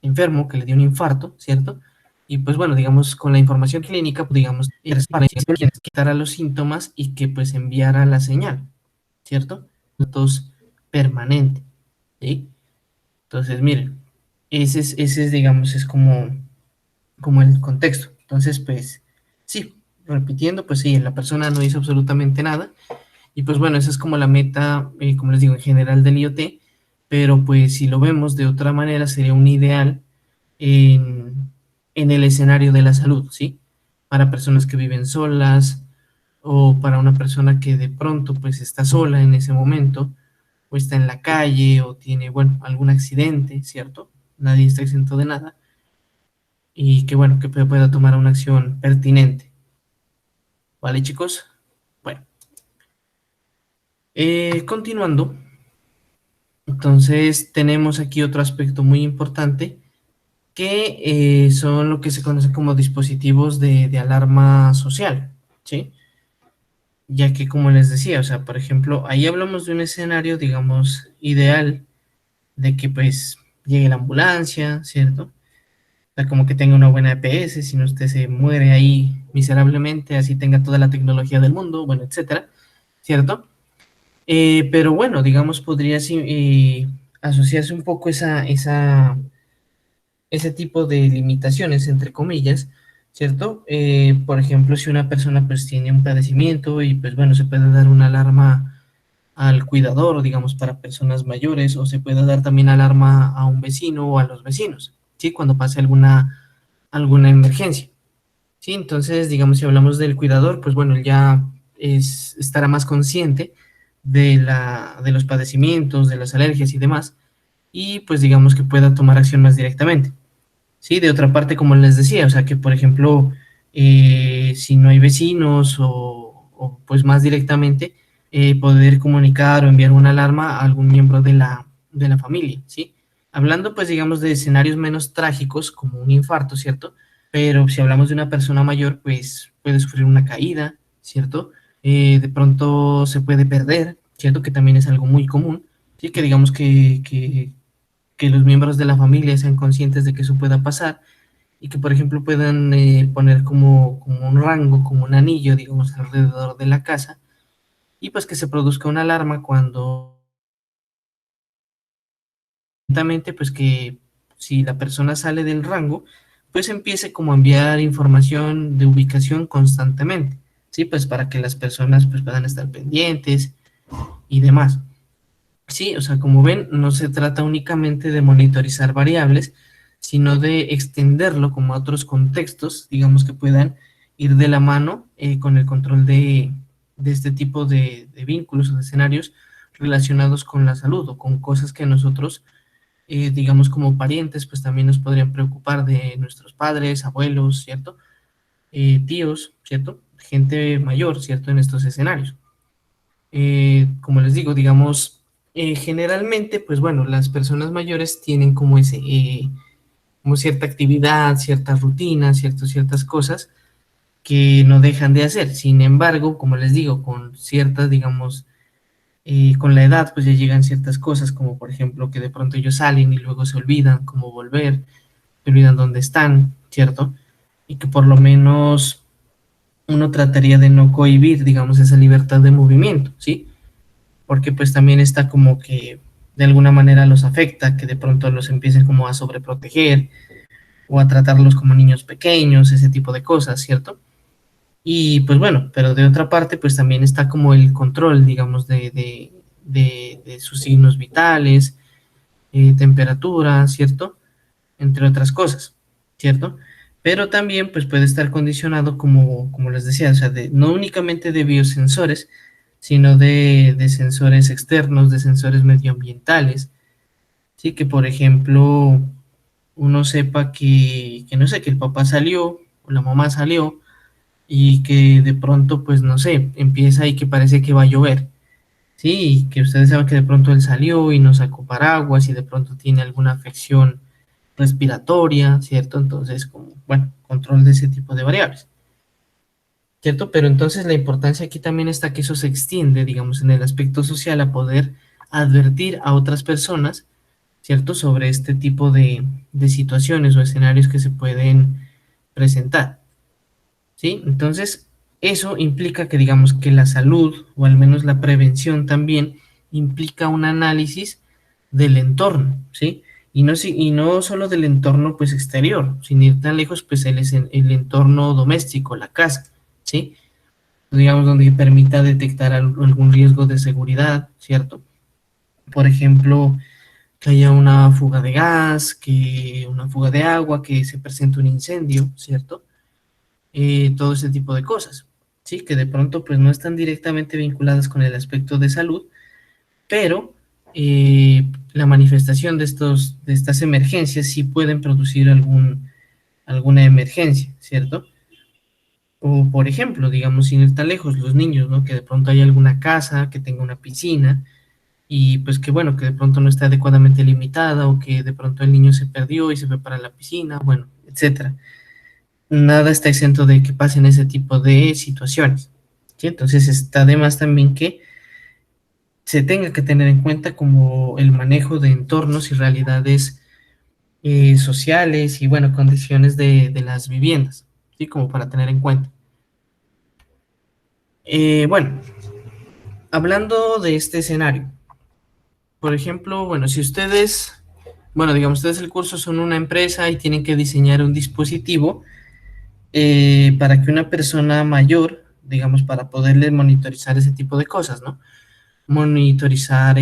enfermo, que le dio un infarto, ¿cierto? Y pues bueno, digamos, con la información clínica, pues, digamos, para quitar a los síntomas y que pues enviara la señal, ¿cierto? Datos permanente, ¿sí? Entonces, miren, ese es, digamos, es como el contexto. Entonces, pues, sí, repitiendo, pues sí, la persona no hizo absolutamente nada. Y pues bueno, esa es como la meta, como les digo, en general del IoT, pero pues si lo vemos de otra manera, sería un ideal en el escenario de la salud, ¿sí? Para personas que viven solas o para una persona que de pronto pues está sola en ese momento o está en la calle o tiene, bueno, algún accidente, ¿cierto? Nadie está exento de nada y que bueno, que pueda tomar una acción pertinente. ¿Vale, chicos? Bueno, continuando, entonces tenemos aquí otro aspecto muy importante que son lo que se conoce como dispositivos de alarma social, ¿sí? Ya que como les decía, o sea, por ejemplo, ahí hablamos de un escenario, digamos, ideal de que pues llegue la ambulancia, ¿cierto? O sea, como que tenga una buena EPS, si no usted se muere ahí miserablemente, así tenga toda la tecnología del mundo, bueno, etcétera, ¿cierto? Pero bueno, digamos, podría asociarse un poco ese tipo de limitaciones, entre comillas, ¿cierto? Por ejemplo, si una persona pues tiene un padecimiento y pues bueno, se puede dar una alarma al cuidador, digamos, para personas mayores, o se puede dar también alarma a un vecino o a los vecinos, ¿sí? Cuando pase alguna emergencia, ¿sí? Entonces, digamos, si hablamos del cuidador, pues bueno, él ya estará más consciente de los padecimientos, de las alergias y demás, y pues digamos que pueda tomar acción más directamente. Sí, de otra parte, como les decía, o sea que, por ejemplo, si no hay vecinos o, pues más directamente, poder comunicar o enviar una alarma a algún miembro de la familia, ¿sí? Hablando, pues, digamos, de escenarios menos trágicos, como un infarto, ¿cierto? Pero si hablamos de una persona mayor, pues puede sufrir una caída, ¿cierto? De pronto se puede perder, ¿cierto? Que también es algo muy común, ¿sí? Que digamos que los miembros de la familia sean conscientes de que eso pueda pasar y que, por ejemplo, puedan poner como un rango, como un anillo, digamos, alrededor de la casa y pues que se produzca una alarma cuando, pues que si la persona sale del rango, pues empiece como a enviar información de ubicación constantemente, ¿sí? Pues para que las personas pues puedan estar pendientes y demás. Sí, o sea, como ven, no se trata únicamente de monitorizar variables, sino de extenderlo como a otros contextos, digamos que puedan ir de la mano con el control de este tipo de vínculos o de escenarios relacionados con la salud o con cosas que nosotros, digamos como parientes, pues también nos podrían preocupar de nuestros padres, abuelos, ¿cierto? Tíos, ¿cierto? Gente mayor, ¿cierto? En estos escenarios. Como les digo, digamos, generalmente, pues bueno, las personas mayores tienen como cierta actividad, ciertas rutinas, ciertas cosas que no dejan de hacer. Sin embargo, como les digo, con ciertas, digamos, con la edad, pues ya llegan ciertas cosas, como por ejemplo que de pronto ellos salen y luego se olvidan cómo volver, se olvidan dónde están, ¿cierto? Y que por lo menos uno trataría de no cohibir, digamos, esa libertad de movimiento, ¿sí? Porque pues también está como que de alguna manera los afecta, que de pronto los empiecen como a sobreproteger o a tratarlos como niños pequeños, ese tipo de cosas, ¿cierto? Y pues bueno, pero de otra parte pues también está como el control, digamos, de sus signos vitales, temperatura, ¿cierto? Entre otras cosas, ¿cierto? Pero también pues puede estar condicionado como les decía, o sea, no únicamente de biosensores, sino de sensores externos, de sensores medioambientales, ¿sí? Que por ejemplo uno sepa que no sé, que el papá salió o la mamá salió y que de pronto pues no sé, empieza y que parece que va a llover ¿sí? Y que ustedes saben que de pronto él salió y no sacó paraguas y de pronto tiene alguna afección respiratoria, ¿cierto? Entonces, como, bueno, control de ese tipo de variables, ¿cierto? Pero entonces la importancia aquí también está que eso se extiende, digamos, en el aspecto social a poder advertir a otras personas, ¿cierto? Sobre este tipo de situaciones o escenarios que se pueden presentar, ¿sí? Entonces, eso implica que digamos que la salud, o al menos la prevención también, implica un análisis del entorno, ¿sí? Y no solo del entorno pues exterior, sin ir tan lejos, pues el entorno doméstico, la casa, ¿sí? Digamos, donde permita detectar algún riesgo de seguridad, ¿cierto? Por ejemplo, que haya una fuga de gas, que una fuga de agua, que se presente un incendio, ¿cierto? Todo ese tipo de cosas, ¿sí? Que de pronto pues no están directamente vinculadas con el aspecto de salud, pero la manifestación de estas emergencias sí pueden producir alguna emergencia, ¿cierto? O por ejemplo, digamos, sin ir tan lejos, los niños, ¿no? Que de pronto hay alguna casa que tenga una piscina y pues que bueno, que de pronto no está adecuadamente limitada o que de pronto el niño se perdió y se fue para la piscina, bueno, etcétera. Nada está exento de que pasen ese tipo de situaciones, ¿sí? Entonces está además también que se tenga que tener en cuenta como el manejo de entornos y realidades sociales y, bueno, condiciones de las viviendas, ¿sí? Como para tener en cuenta. Bueno, hablando de este escenario, por ejemplo, bueno, si ustedes, bueno, digamos, ustedes el curso son una empresa y tienen que diseñar un dispositivo para que una persona mayor, digamos, para poderle monitorizar ese tipo de cosas, ¿no? Monitorizar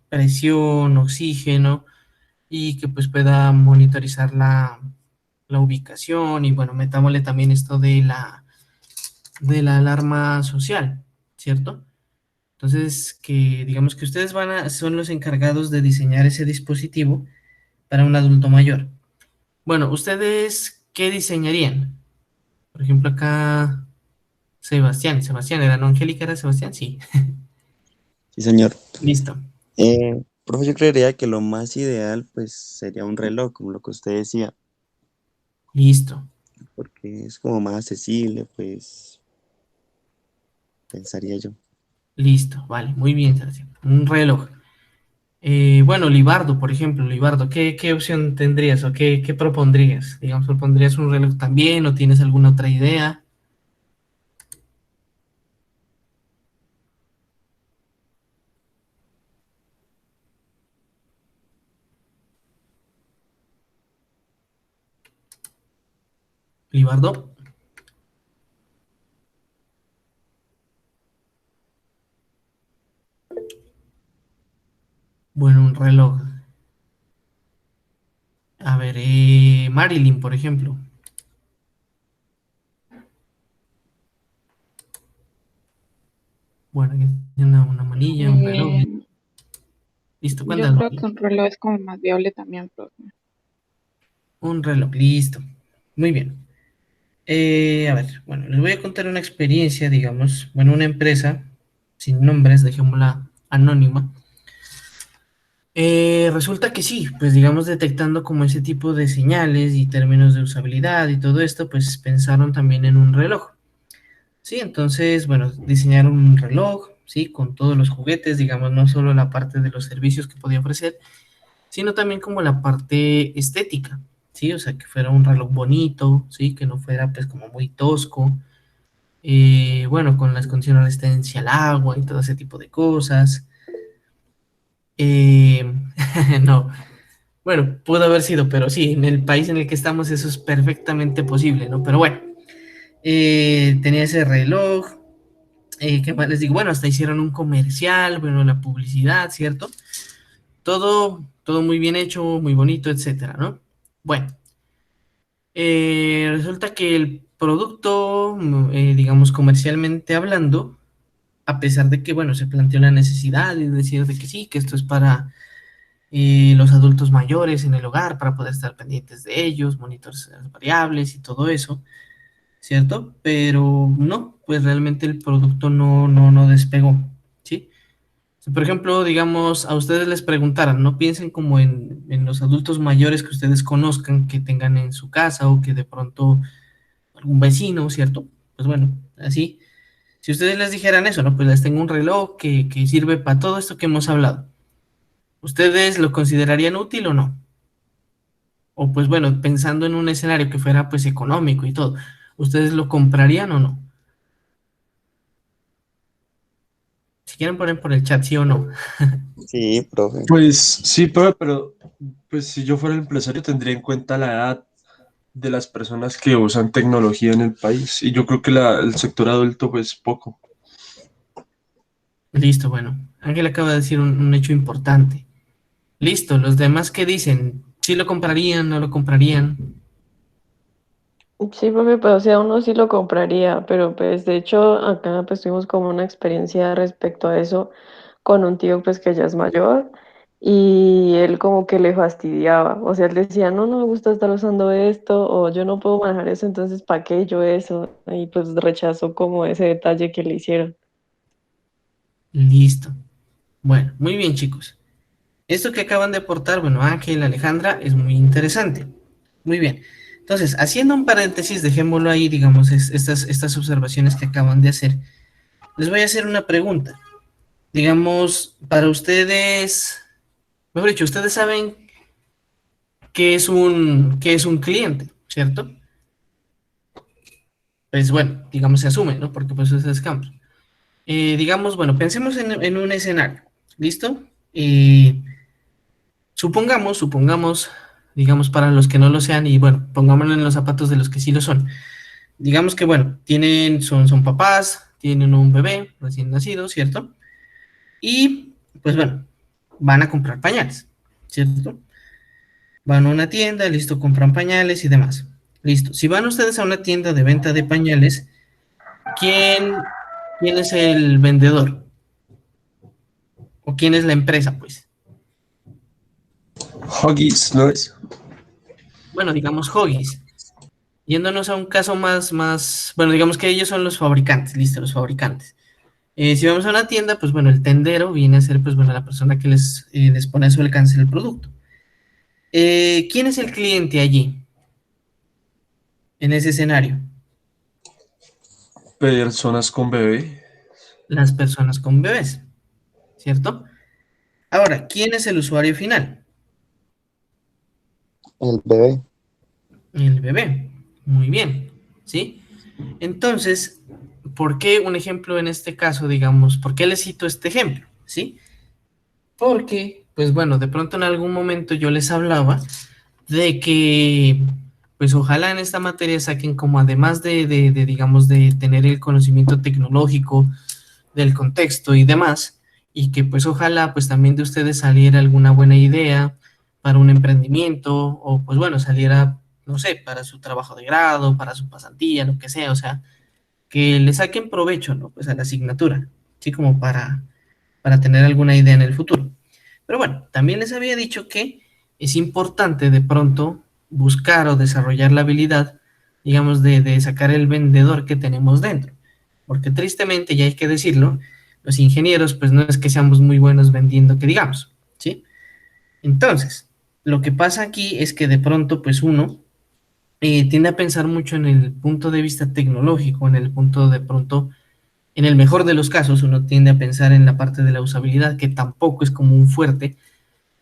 presión, oxígeno y que pues pueda monitorizar la ubicación y bueno, metámosle también esto de la alarma social, ¿cierto? Entonces, que digamos que ustedes son los encargados de diseñar ese dispositivo para un adulto mayor. Bueno, ¿ustedes qué diseñarían? Por ejemplo, acá Sebastián era, ¿no? Angélica era Sebastián, sí. Sí, señor. Listo, Profe, yo creería que lo más ideal, pues, sería un reloj, como lo que usted decía, listo, porque es como más accesible, pues, pensaría yo. listo, vale, muy bien, Sebastián. Un reloj. Bueno, Libardo, por ejemplo, Libardo, ¿qué opción tendrías o qué propondrías? Digamos, ¿propondrías un reloj también o tienes alguna otra idea? Libardo, bueno, un reloj. A ver, Marilyn, por ejemplo. Bueno, aquí tiene una manilla, un reloj. Eh, Listo, yo cuéntame. creo que un reloj es como más viable también, profe. Un reloj, listo. Muy bien. A ver, bueno, les voy a contar una experiencia, digamos, bueno, una empresa, sin nombres, dejémosla anónima. Resulta que sí, pues digamos detectando como ese tipo de señales y términos de usabilidad y todo esto, pues pensaron también en un reloj. Sí, entonces, bueno, diseñaron un reloj, sí, con todos los juguetes, digamos, no solo la parte de los servicios que podía ofrecer, sino también como la parte estética, sí, o sea, que fuera un reloj bonito, sí, que no fuera pues como muy tosco, bueno, con las condiciones de resistencia al agua y todo ese tipo de cosas. Eh, no, bueno, pudo haber sido, pero sí, en el país en el que estamos eso es perfectamente posible, ¿no? Pero bueno, tenía ese reloj, ¿qué más les digo? Bueno, hasta hicieron un comercial, bueno, la publicidad, ¿cierto? Todo muy bien hecho, muy bonito, etcétera, ¿no? Bueno, resulta que el producto, digamos, comercialmente hablando, a pesar de que, bueno, se planteó la necesidad de decir de que sí, que esto es para los adultos mayores en el hogar para poder estar pendientes de ellos, monitorizar las variables y todo eso, ¿cierto? Pero no, pues realmente el producto no despegó, ¿sí? Si, por ejemplo, digamos, a ustedes les preguntaran, no piensen como en los adultos mayores que ustedes conozcan, que tengan en su casa o que de pronto algún vecino, ¿cierto? Pues bueno, así. Si ustedes les dijeran eso, ¿no? Pues les tengo un reloj que sirve para todo esto que hemos hablado. ¿Ustedes lo considerarían útil o no? O pues bueno, pensando en un escenario que fuera pues económico y todo, ¿ustedes lo comprarían o no? Si quieren poner por el chat sí o no. Sí, profe. Pues sí, pero pues si yo fuera el empresario tendría en cuenta la edad de las personas que usan tecnología en el país. Y yo creo que el sector adulto, pues poco. Listo, bueno. Ángel acaba de decir un hecho importante. Listo, los demás ¿qué dicen? ¿Sí lo comprarían, no lo comprarían? Sí, profe, pues o sea, uno sí lo compraría, pero pues de hecho acá pues tuvimos como una experiencia respecto a eso con un tío pues que ya es mayor y él como que le fastidiaba, o sea, él decía, no, no me gusta estar usando esto o yo no puedo manejar eso, entonces ¿para qué yo eso? Y pues rechazó como ese detalle que le hicieron. Listo. Bueno, muy bien, chicos. Esto que acaban de aportar, bueno, Ángel, Alejandra, es muy interesante. Muy bien. Entonces, haciendo un paréntesis, dejémoslo ahí, digamos, estas observaciones que acaban de hacer. Les voy a hacer una pregunta. Digamos, para ustedes, mejor dicho, ustedes saben qué es un cliente, ¿cierto? Pues bueno, digamos, se asume, ¿no? Porque pues eso es campo. Digamos, bueno, pensemos en un escenario, ¿listo? Supongamos, digamos, para los que no lo sean, y bueno, pongámoslo en los zapatos de los que sí lo son. Digamos que, bueno, son papás, tienen un bebé recién nacido, ¿cierto? Y, pues bueno, van a comprar pañales, ¿cierto? Van a una tienda, listo, compran pañales y demás. Listo. Si van ustedes a una tienda de venta de pañales, ¿quién, quién es el vendedor? ¿O quién es la empresa, pues? Huggies, ¿no es? Bueno, digamos Huggies. Yéndonos a un caso bueno, digamos que ellos son los fabricantes, listo, los fabricantes. Si vamos a una tienda, pues bueno, el tendero viene a ser, pues bueno, la persona que les pone a su alcance el producto. ¿Quién es el cliente allí, en ese escenario? Personas con bebé. Las personas con bebés, ¿cierto? Ahora, ¿quién es el usuario final? El bebé. El bebé. Muy bien, ¿sí? Entonces, ¿por qué un ejemplo en este caso, digamos, por qué les cito este ejemplo? ¿Sí? Porque, pues bueno, de pronto en algún momento yo les hablaba de que, pues ojalá en esta materia saquen como además digamos, de tener el conocimiento tecnológico del contexto y demás, y que pues ojalá pues también de ustedes saliera alguna buena idea para un emprendimiento, o pues bueno, saliera, no sé, para su trabajo de grado, para su pasantía, lo que sea, o sea, que le saquen provecho, ¿no? Pues a la asignatura, así como para tener alguna idea en el futuro. Pero bueno, también les había dicho que es importante de pronto buscar o desarrollar la habilidad, digamos, de sacar el vendedor que tenemos dentro. Porque tristemente, ya hay que decirlo, los ingenieros, pues no es que seamos muy buenos vendiendo, que digamos, ¿sí? Entonces, lo que pasa aquí es que de pronto, pues uno tiende a pensar mucho en el punto de vista tecnológico, en el punto de pronto, en el mejor de los casos, uno tiende a pensar en la parte de la usabilidad, que tampoco es como un fuerte,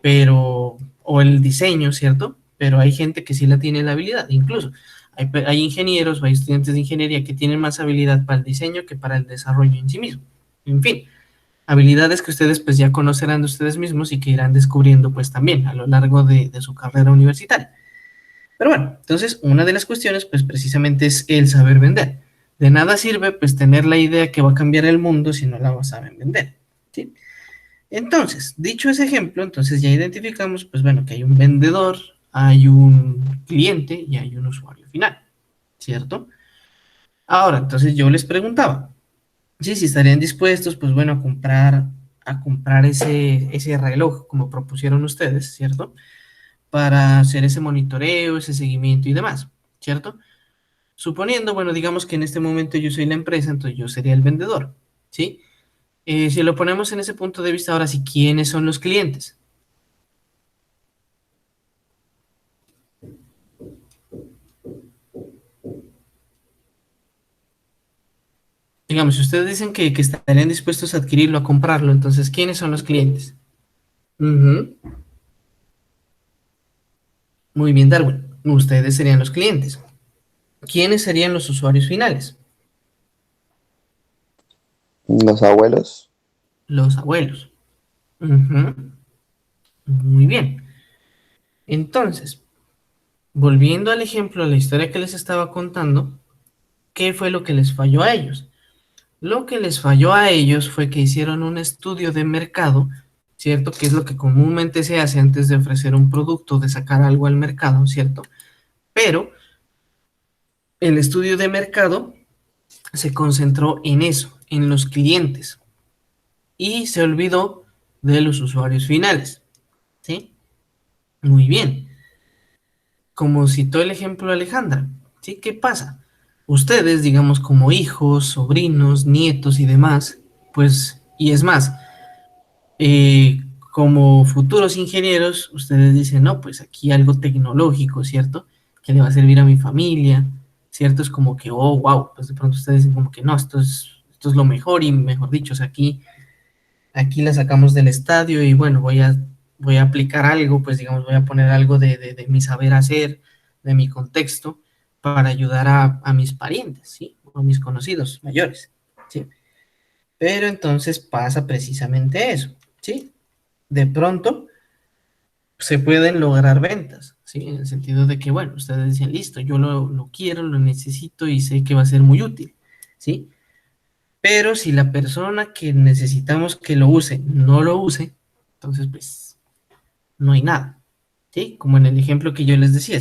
pero, o el diseño, ¿cierto? Pero hay gente que sí la tiene la habilidad, incluso. Hay ingenieros o hay estudiantes de ingeniería que tienen más habilidad para el diseño que para el desarrollo en sí mismo. En fin, habilidades que ustedes pues ya conocerán de ustedes mismos y que irán descubriendo pues también a lo largo de su carrera universitaria. Pero bueno, entonces una de las cuestiones pues precisamente es el saber vender. De nada sirve pues tener la idea que va a cambiar el mundo si no la saben vender, ¿sí? Entonces, dicho ese ejemplo, entonces ya identificamos, pues bueno, que hay un vendedor, hay un cliente y hay un usuario final, ¿cierto? Ahora, entonces yo les preguntaba, sí, si estarían dispuestos, pues bueno, a comprar ese reloj, como propusieron ustedes, ¿cierto? Para hacer ese monitoreo, ese seguimiento y demás, ¿cierto? Suponiendo, bueno, digamos que en este momento yo soy la empresa, entonces yo sería el vendedor, ¿sí? Si lo ponemos en ese punto de vista, ahora sí, ¿quiénes son los clientes? Digamos, si ustedes dicen que estarían dispuestos a adquirirlo, a comprarlo, entonces, ¿quiénes son los clientes? Ujú. Muy bien, Darwin. Ustedes serían los clientes. ¿Quiénes serían los usuarios finales? Los abuelos. Los abuelos. Ujú. Muy bien. Entonces, volviendo al ejemplo, a la historia que les estaba contando, ¿qué fue lo que les falló a ellos? Lo que les falló a ellos fue que hicieron un estudio de mercado, ¿cierto? Que es lo que comúnmente se hace antes de ofrecer un producto, de sacar algo al mercado, ¿cierto? Pero el estudio de mercado se concentró en eso, en los clientes, y se olvidó de los usuarios finales, ¿sí? Muy bien. Como citó el ejemplo Alejandra, ¿sí? ¿Qué pasa? Ustedes, digamos, como hijos, sobrinos, nietos y demás, pues, y es más, eh, como futuros ingenieros, ustedes dicen, no, pues aquí algo tecnológico, ¿cierto? Que le va a servir a mi familia, ¿cierto? Es como que, oh, wow, pues de pronto ustedes dicen como que no, esto es lo mejor y mejor dicho, o sea, aquí la sacamos del estadio y bueno, voy a aplicar algo, pues digamos, voy a poner algo de mi saber hacer, de mi contexto, para ayudar a mis parientes, ¿sí? O a mis conocidos mayores, ¿sí? Pero entonces pasa precisamente eso, ¿sí? De pronto se pueden lograr ventas, ¿sí? En el sentido de que, bueno, ustedes dicen, listo, yo lo quiero, lo necesito y sé que va a ser muy útil, ¿sí? Pero si la persona que necesitamos que lo use no lo use, entonces pues no hay nada, ¿sí? Como en el ejemplo que yo les decía,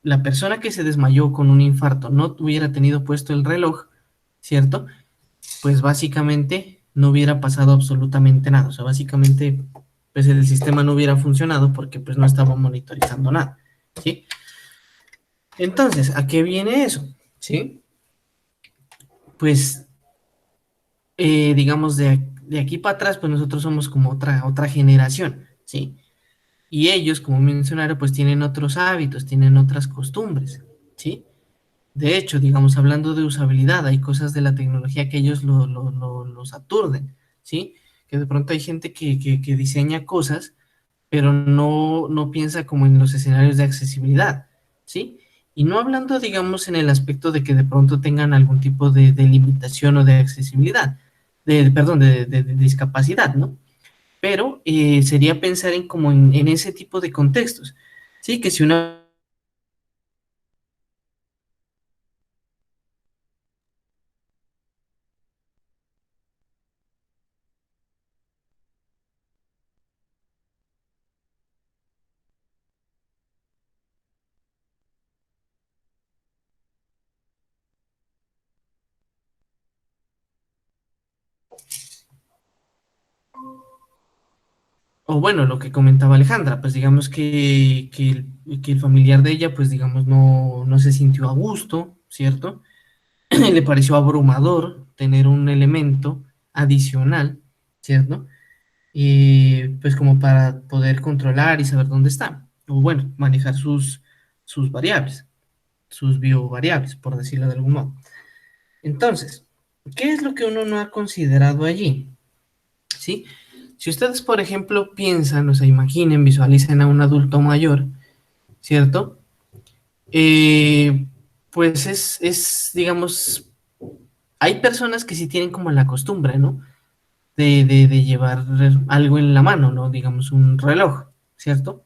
la persona que se desmayó con un infarto no hubiera tenido puesto el reloj, ¿cierto? Pues básicamente no hubiera pasado absolutamente nada, o sea, básicamente pues el sistema no hubiera funcionado porque pues no estaba monitorizando nada, ¿sí? Entonces, ¿a qué viene eso? ¿Sí? Pues digamos, de aquí para atrás, pues nosotros somos como otra generación, ¿sí? Y ellos, como mencionaron, pues tienen otros hábitos, tienen otras costumbres, ¿sí? De hecho, digamos, hablando de usabilidad, hay cosas de la tecnología que ellos los aturden, ¿sí? Que de pronto hay gente que diseña cosas, pero no piensa como en los escenarios de accesibilidad, ¿sí? Y no hablando, digamos, en el aspecto de que de pronto tengan algún tipo de limitación o de accesibilidad, perdón, de discapacidad, ¿no? Pero sería pensar en como en ese tipo de contextos, ¿sí? Que si una o bueno, lo que comentaba Alejandra, pues digamos que el familiar de ella, pues digamos, no se sintió a gusto, ¿cierto? Le pareció abrumador tener un elemento adicional, ¿cierto? Y pues como para poder controlar y saber dónde está, o bueno, manejar sus variables, sus biovariables, por decirlo de algún modo. Entonces, ¿qué es lo que uno no ha considerado allí? ¿Sí? Si ustedes, por ejemplo, piensan, o sea, imaginen, visualicen a un adulto mayor, ¿cierto? Eh, pues digamos, hay personas que sí tienen como la costumbre, ¿no? De llevar algo en la mano, ¿no? Digamos, un reloj, ¿cierto?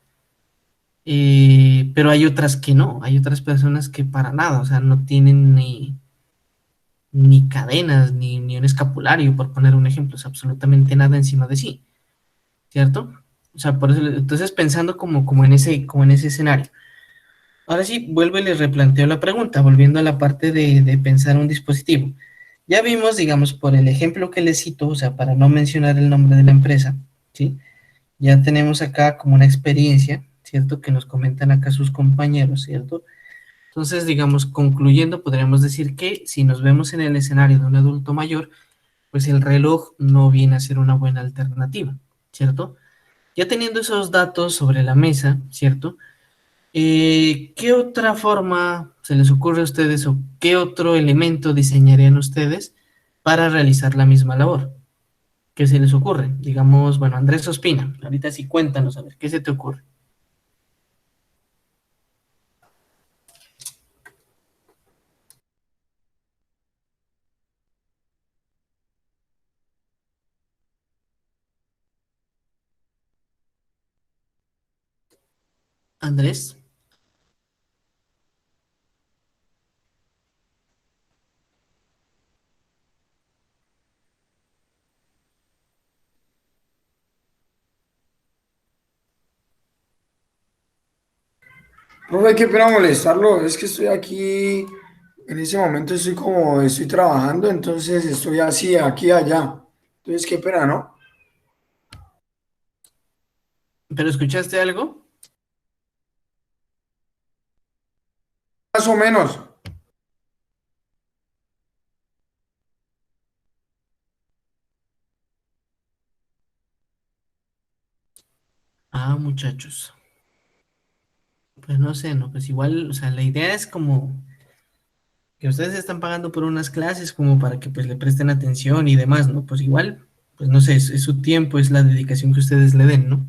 Pero hay otras que no, hay otras personas que para nada, o sea, no tienen ni cadenas, ni un escapulario, por poner un ejemplo, o sea, absolutamente nada encima de sí, ¿cierto? O sea, por eso, entonces pensando como en ese escenario. Ahora sí, vuelvo y les replanteo la pregunta, volviendo a la parte de pensar un dispositivo. Ya vimos, digamos, por el ejemplo que les cito, o sea, para no mencionar el nombre de la empresa, ¿sí? Ya tenemos acá como una experiencia, ¿cierto? Que nos comentan acá sus compañeros, ¿cierto? Entonces, digamos, concluyendo, podríamos decir que si nos vemos en el escenario de un adulto mayor, pues el reloj no viene a ser una buena alternativa, ¿cierto? Ya teniendo esos datos sobre la mesa, ¿cierto? ¿Qué otra forma se les ocurre a ustedes o qué otro elemento diseñarían ustedes para realizar la misma labor? ¿Qué se les ocurre? Digamos, bueno, Andrés Ospina, ahorita sí cuéntanos, a ver, ¿qué se te ocurre? Andrés. Profe, qué pena molestarlo, es que estoy aquí, en ese momento estoy trabajando, entonces estoy así, aquí, allá. Entonces, qué pena, ¿no? ¿Pero escuchaste algo? Más o menos. Ah, muchachos. Pues no sé, ¿no? Pues igual, o sea, la idea es como que ustedes están pagando por unas clases como para que pues le presten atención y demás, ¿no? Pues igual, pues no sé, es su tiempo, es la dedicación que ustedes le den, ¿no?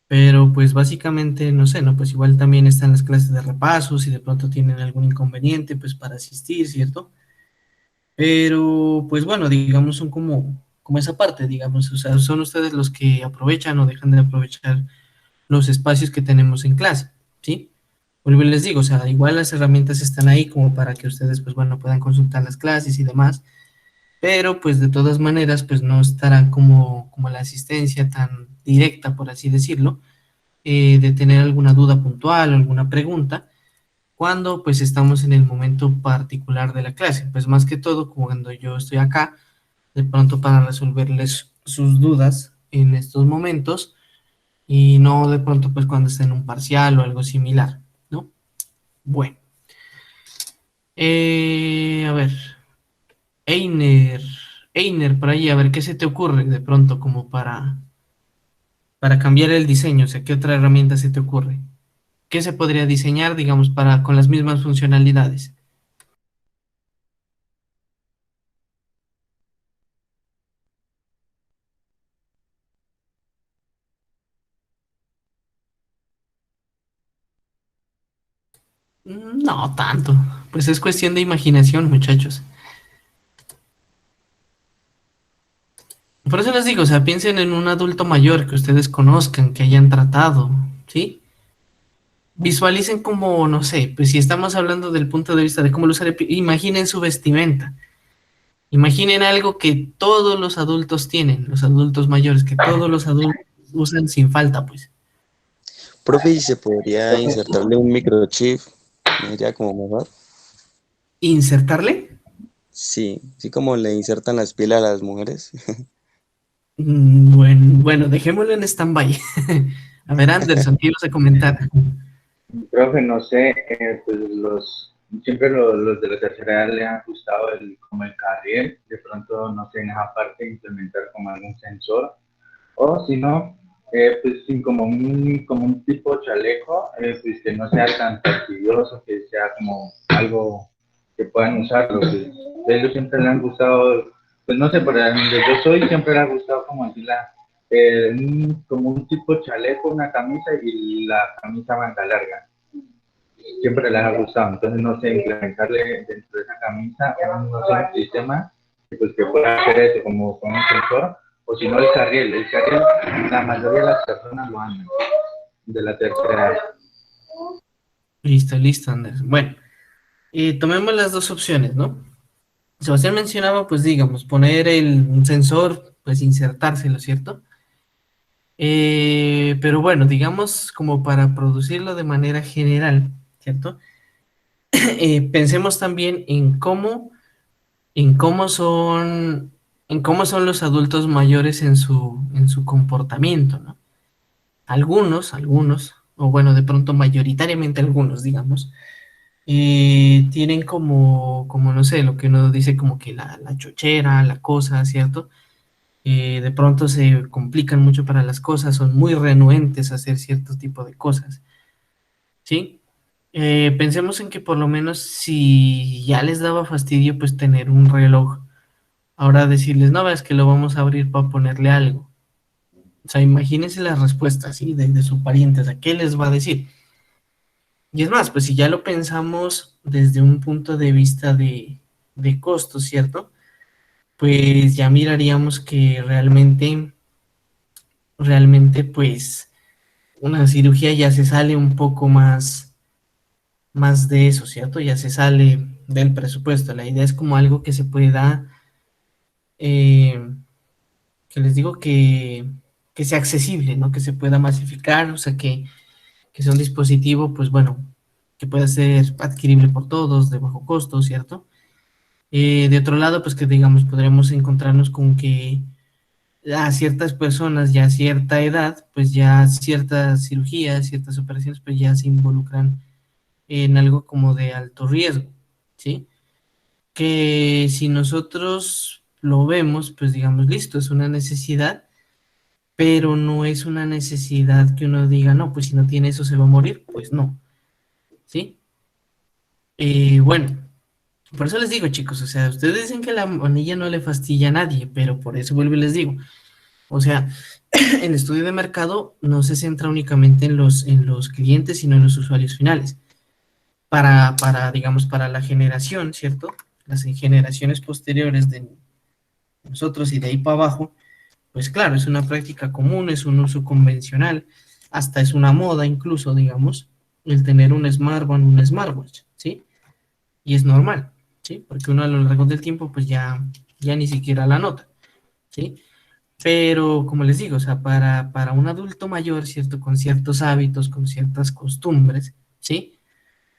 Pero pues básicamente, no sé, ¿no? Pues igual también están las clases de repaso, si de pronto tienen algún inconveniente, pues para asistir, ¿cierto? Pero pues bueno, digamos, son como esa parte, digamos, o sea, son ustedes los que aprovechan o dejan de aprovechar los espacios que tenemos en clase, ¿sí? Vuelvo y les digo, o sea, igual las herramientas están ahí como para que ustedes, pues bueno, puedan consultar las clases y demás, pero pues de todas maneras, pues no estará como la asistencia tan directa, por así decirlo, de tener alguna duda puntual o alguna pregunta, cuando pues estamos en el momento particular de la clase, pues más que todo cuando yo estoy acá, de pronto para resolverles sus dudas en estos momentos, y no de pronto pues cuando esté en un parcial o algo similar, ¿no? Bueno, a ver, Einer, Einer, por ahí, a ver, ¿qué se te ocurre de pronto como para cambiar el diseño? O sea, ¿qué otra herramienta se te ocurre? ¿Qué se podría diseñar, digamos, para con las mismas funcionalidades? No tanto, pues es cuestión de imaginación, muchachos. Por eso les digo, o sea, piensen en un adulto mayor que ustedes conozcan, que hayan tratado, ¿sí? Visualicen como, no sé, pues si estamos hablando del punto de vista de cómo lo usar, imaginen su vestimenta. Imaginen algo que todos los adultos tienen, los adultos mayores, que todos los adultos usan sin falta, pues. Profe, ¿y se podría insertarle un microchip? ¿No sería como mejor? ¿Insertarle? Sí, sí como le insertan las pilas a las mujeres. Bueno, dejémoslo en stand-by. A ver, Anderson, ¿qué ibas a comentar? Profe, no sé, pues siempre los de la tercera edad le han gustado como el carril, de pronto, no sé, en esa parte implementar como algún sensor, o si no, pues sin como un tipo chaleco, pues que no sea tan fastidioso, que sea como algo que puedan usarlo, pues a ellos siempre le han gustado, pues no sé, por donde yo soy siempre le ha gustado como así como un tipo chaleco, una camisa y la camisa manga larga siempre les ha gustado. Entonces, no sé, implementarle dentro de esa camisa no sé, un sistema pues, que pueda hacer eso como con un sensor, o si no, el carril. El carril, la mayoría de las personas lo andan, de la tercera edad. Listo, listo, Anderson. Bueno, tomemos las dos opciones, ¿no? Sebastián mencionaba, pues digamos, poner un sensor, pues insertárselo, ¿cierto? Pero bueno, digamos, como para producirlo de manera general, ¿cierto? Pensemos también en cómo son, en cómo son los adultos mayores en su comportamiento, ¿no? Algunos, o bueno, de pronto mayoritariamente algunos, digamos, tienen como, no sé, lo que uno dice como que la chochera, la cosa, ¿cierto? De pronto se complican mucho para las cosas, son muy renuentes a hacer cierto tipo de cosas, ¿sí? Pensemos en que por lo menos si ya les daba fastidio pues tener un reloj, ahora decirles, no, es que lo vamos a abrir para ponerle algo. O sea, imagínense las respuestas, ¿sí? De sus parientes, ¿a qué les va a decir? Y es más, pues si ya lo pensamos desde un punto de vista de costos, ¿cierto? Pues ya miraríamos que realmente, pues una cirugía ya se sale un poco más de eso, ¿cierto? Ya se sale del presupuesto. La idea es como algo que se pueda, eh, que les digo que sea accesible, ¿no? Que se pueda masificar, o sea, que sea un dispositivo, pues bueno, que pueda ser adquirible por todos, de bajo costo, ¿cierto? De otro lado, pues que digamos, podremos encontrarnos con que a ciertas personas ya a cierta edad, pues ya ciertas cirugías, ciertas operaciones, pues ya se involucran en algo como de alto riesgo, ¿sí? Que si nosotros lo vemos, pues digamos, listo, es una necesidad, pero no es una necesidad que uno diga, no, pues si no tiene eso se va a morir, pues no, ¿sí? Bueno, por eso les digo, chicos, o sea, ustedes dicen que la manilla no le fastidia a nadie, pero por eso vuelvo y les digo, o sea, el estudio de mercado no se centra únicamente en los clientes, sino en los usuarios finales. Digamos, para la generación, ¿cierto? Las generaciones posteriores de nosotros y de ahí para abajo, pues claro, es una práctica común, es un uso convencional, hasta es una moda incluso, digamos, el tener un smartphone, un smartwatch, ¿sí? Y es normal, ¿sí? Porque uno a lo largo del tiempo, pues ya ni siquiera la nota, ¿sí? Pero, como les digo, o sea, para un adulto mayor, ¿cierto? Con ciertos hábitos, con ciertas costumbres, ¿sí?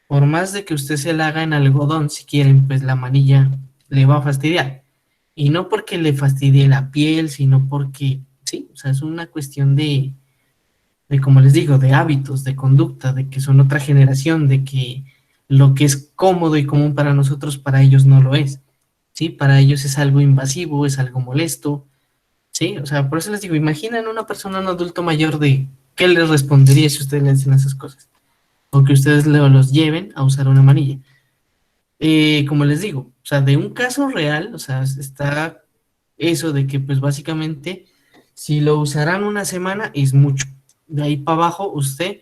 Por más de que usted se la haga en algodón, si quieren, pues la manilla le va a fastidiar. Y no porque le fastidie la piel, sino porque, sí, o sea, es una cuestión como les digo, de hábitos, de conducta, de que son otra generación, de que lo que es cómodo y común para nosotros, para ellos no lo es, ¿sí? Para ellos es algo invasivo, es algo molesto, ¿sí? O sea, por eso les digo, imaginen una persona, un adulto mayor de, ¿qué les respondería si ustedes le dicen esas cosas? O que ustedes los lleven a usar una manilla. Como les digo, o sea, de un caso real, o sea, está eso de que pues básicamente si lo usarán una semana es mucho. De ahí para abajo usted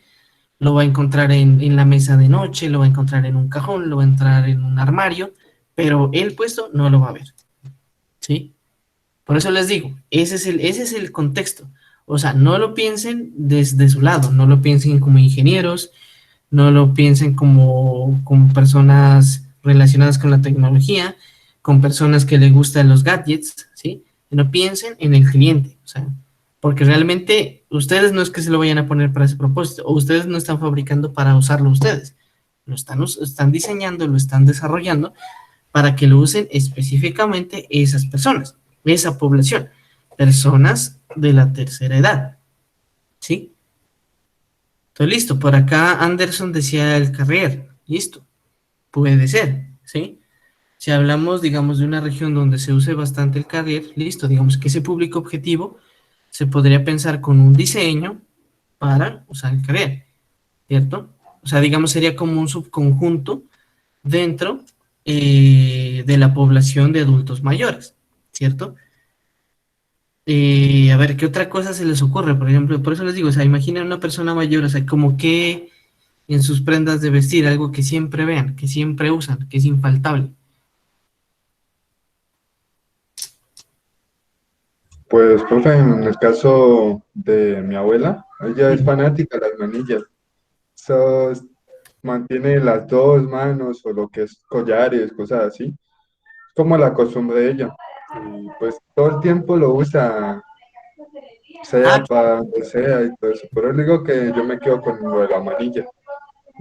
lo va a encontrar en la mesa de noche, lo va a encontrar en un cajón, lo va a entrar en un armario, pero el puesto no lo va a ver, ¿sí? Por eso les digo, ese es el contexto. O sea, no lo piensen desde su lado, no lo piensen como ingenieros, no lo piensen como personas relacionadas con la tecnología, con personas que les gustan los gadgets, ¿sí? No piensen en el cliente, o sea, porque realmente ustedes no es que se lo vayan a poner para ese propósito, o ustedes no están fabricando para usarlo ustedes, están diseñando, lo están desarrollando para que lo usen específicamente esas personas, esa población, personas de la tercera edad, ¿sí? Entonces, listo, por acá Anderson decía el Carrier, listo, puede ser, ¿sí? Si hablamos, digamos, de una región donde se use bastante el Carrier, listo, digamos que ese público objetivo se podría pensar con un diseño para usar el Carrier, ¿cierto? O sea, digamos, sería como un subconjunto dentro de la población de adultos mayores, ¿cierto? A ver, ¿qué otra cosa se les ocurre? Por ejemplo, por eso les digo, o sea, imaginen una persona mayor, o sea, como que en sus prendas de vestir, algo que siempre vean, que siempre usan, que es infaltable. Pues, profe, en el caso de mi abuela, ella es Sí. fanática de las manillas. So, mantiene las dos manos o lo que es collares, cosas así. Es como la costumbre de ella. Y pues todo el tiempo lo usa, Ah, sea para donde sea y todo eso. Por eso digo que yo me quedo con lo de la manilla.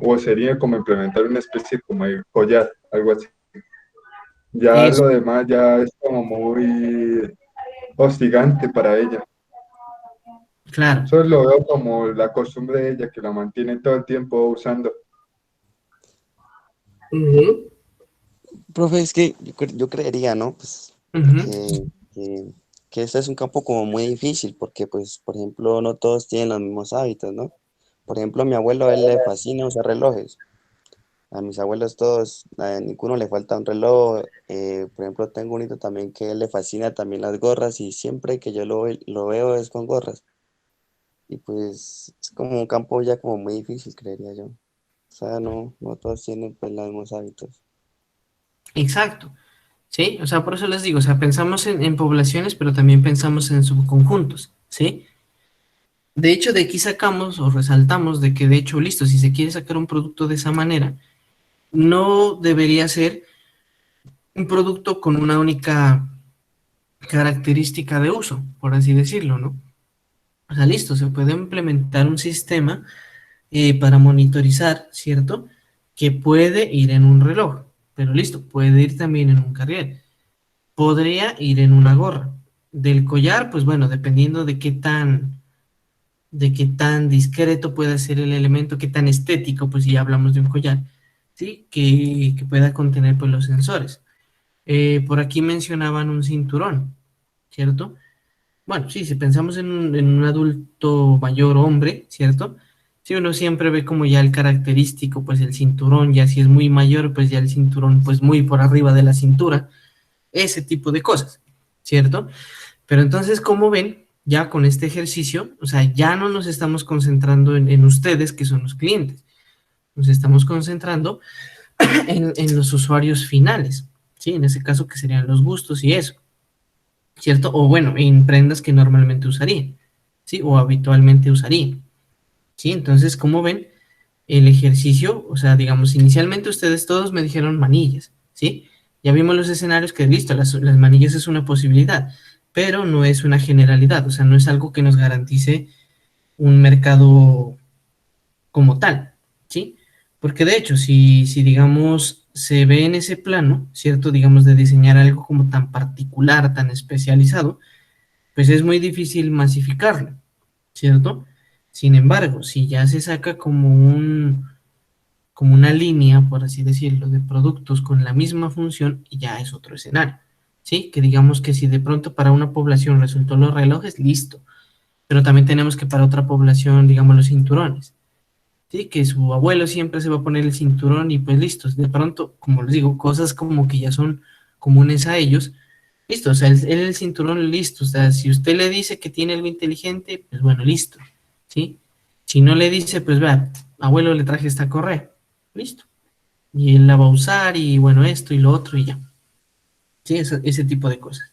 O sería como implementar una especie como de collar, algo así. Ya eso, lo demás ya es como muy hostigante para ella. claro. Eso lo veo como la costumbre de ella, que la mantiene todo el tiempo usando. Ujú, Profe, es que yo creería, ¿no? Pues ujú. que, que, que este es un campo como muy difícil porque, pues, por ejemplo, no todos tienen los mismos hábitos, ¿no? Por ejemplo, a mi abuelo, a él le fascina usar relojes. A mis abuelos todos, a ninguno le falta un reloj. Por ejemplo, tengo un hito también que a él le fascina también las gorras y siempre que yo lo veo es con gorras. Y pues es como un campo ya como muy difícil, creería yo. O sea, no todos tienen pues los mismos hábitos. Exacto, ¿sí? O sea, por eso les digo, o sea, pensamos en poblaciones, pero también pensamos en subconjuntos, ¿sí? De hecho, de aquí sacamos o resaltamos de que, de hecho, listo, si se quiere sacar un producto de esa manera, no debería ser un producto con una única característica de uso, por así decirlo, ¿no? O sea, listo, se puede implementar un sistema para monitorizar, ¿cierto? Que puede ir en un reloj, pero listo, puede ir también en un carrier, podría ir en una gorra. Del collar, pues bueno, dependiendo de qué tan discreto pueda ser el elemento, qué tan estético, pues si ya hablamos de un collar, ¿sí? Que pueda contener pues los sensores. Por aquí mencionaban un cinturón, ¿cierto? Bueno, sí, si pensamos en un adulto mayor hombre, ¿cierto? Si uno siempre ve como ya el característico, pues el cinturón, ya si es muy mayor, pues ya el cinturón, pues muy por arriba de la cintura, ese tipo de cosas, ¿cierto? Pero entonces, como ven, ya con este ejercicio, o sea, ya no nos estamos concentrando en ustedes, que son los clientes, nos estamos concentrando en los usuarios finales, ¿sí? En ese caso que serían los gustos y eso. ¿Cierto? O bueno, en prendas que normalmente usarían, ¿sí? O habitualmente usarían, ¿sí? Entonces, como ven, el ejercicio, o sea, digamos, inicialmente ustedes todos me dijeron manillas, ¿sí? Ya vimos los escenarios que, listo, las manillas es una posibilidad, pero no es una generalidad, o sea, no es algo que nos garantice un mercado como tal, ¿sí? Porque de hecho, si digamos, se ve en ese plano, ¿cierto? Digamos, de diseñar algo como tan particular, tan especializado, pues es muy difícil masificarlo, ¿cierto? Sin embargo, si ya se saca como una línea, por así decirlo, de productos con la misma función, ya es otro escenario, ¿sí? Que digamos que si de pronto para una población resultó los relojes, listo, pero también tenemos que para otra población, digamos, los cinturones, ¿sí? Que su abuelo siempre se va a poner el cinturón y pues listo, de pronto, como les digo, cosas como que ya son comunes a ellos. Listo, o sea, él el cinturón listo, o sea, si usted le dice que tiene algo inteligente, pues bueno, listo, ¿sí? Si no le dice, pues vea, abuelo le traje esta correa, listo. Y él la va a usar y bueno, esto y lo otro y ya, ¿sí? Ese tipo de cosas.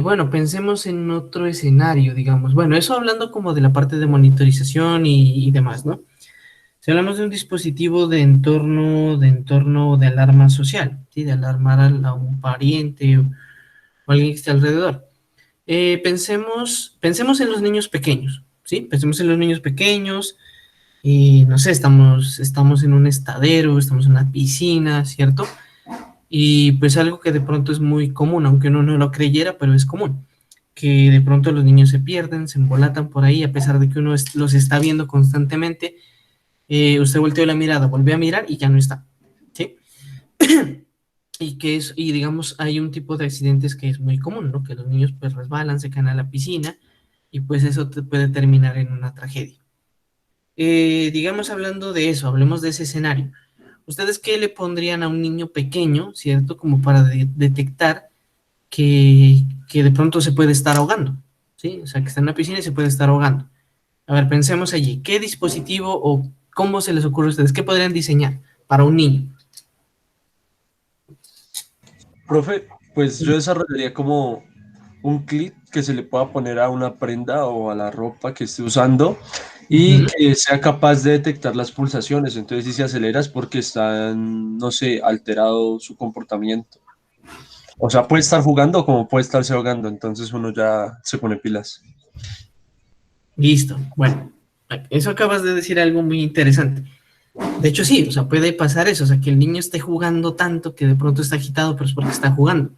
Bueno, pensemos en otro escenario, digamos. Bueno, eso hablando como de la parte de monitorización y demás, ¿no? Si hablamos de un dispositivo de entorno de alarma social, ¿sí? De alarmar a un pariente o alguien que esté alrededor. Pensemos en los niños pequeños, ¿sí? Pensemos en los niños pequeños y no sé, estamos en un estadero, estamos en una piscina, ¿cierto? Y pues algo que de pronto es muy común, aunque uno no lo creyera, pero es común, que de pronto los niños se pierden, se embolatan por ahí, a pesar de que uno los está viendo constantemente, usted volteó la mirada, volvió a mirar y ya no está, ¿sí? Y digamos, hay un tipo de accidentes que es muy común, ¿no? Que los niños pues resbalan, se caen a la piscina y pues eso puede terminar en una tragedia. Digamos, hablando de eso, hablemos de ese escenario. ¿Ustedes qué le pondrían a un niño pequeño, cierto? Como para detectar que de pronto se puede estar ahogando, ¿sí? O sea, que está en la piscina y se puede estar ahogando. A ver, pensemos allí. ¿Qué dispositivo o cómo se les ocurre a ustedes? ¿Qué podrían diseñar para un niño? Profe, pues yo desarrollaría como un clip que se le pueda poner a una prenda o a la ropa que esté usando y Ujú. que sea capaz de detectar las pulsaciones. Entonces, si se acelera es porque está, no sé, alterado su comportamiento. O sea, puede estar jugando como puede estarse ahogando. Entonces uno ya se pone pilas. Listo. Bueno, eso acabas de decir algo muy interesante. De hecho, sí, o sea, puede pasar eso, o sea, que el niño esté jugando tanto que de pronto está agitado, pero es porque está jugando.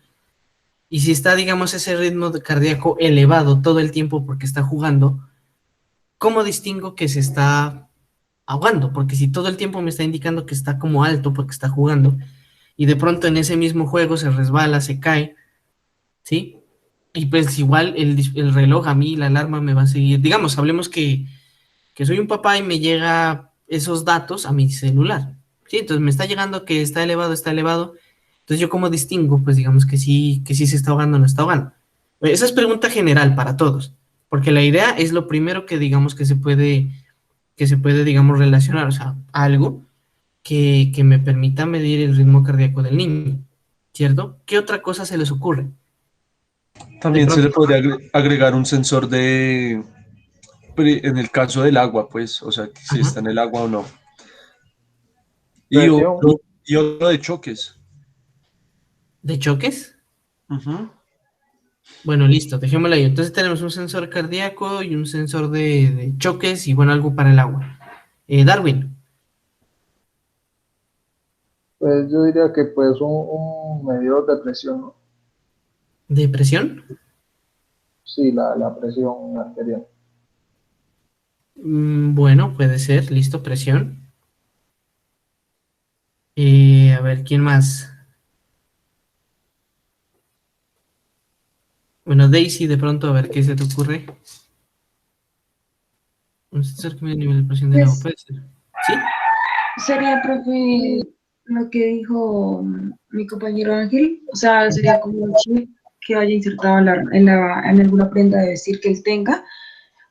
Y si está, digamos, ese ritmo cardíaco elevado todo el tiempo porque está jugando, ¿cómo distingo que se está ahogando, porque si todo el tiempo me está indicando que está como alto porque está jugando, y de pronto en ese mismo juego se resbala, se cae, ¿sí? Y pues igual el reloj a mí, la alarma me va a seguir. Digamos, hablemos que soy un papá y me llega esos datos a mi celular, ¿sí? Entonces me está llegando que está elevado, está elevado. Entonces yo como distingo, pues digamos que sí se está ahogando o no está ahogando. Esa es pregunta general para todos, porque la idea es lo primero que digamos que se puede, digamos, relacionar, o sea, algo que me permita medir el ritmo cardíaco del niño, ¿cierto? ¿Qué otra cosa se les ocurre? De También se le pronto, podría agregar un sensor en el caso del agua, pues, o sea, que si ajá, está en el agua o no. Y Presión. otro, y otro de choques. ¿de choques? Ujú. Bueno, listo, dejémoslo ahí. Entonces tenemos un sensor cardíaco y un sensor de choques y bueno, algo para el agua. Darwin, Pues yo diría que pues un medidor de presión, ¿no? ¿depresión? Sí, la presión arterial. Bueno, puede ser, listo, presión. A ver, ¿quién más? Bueno, Daisy, de pronto, a ver qué se te ocurre. Un sensor que mide el nivel de presión del agua, Pues puede ser. ¿Sí? sería, profe, lo que dijo mi compañero Ángel, o sea, sería como un chip que vaya insertado en alguna prenda de vestir que él tenga,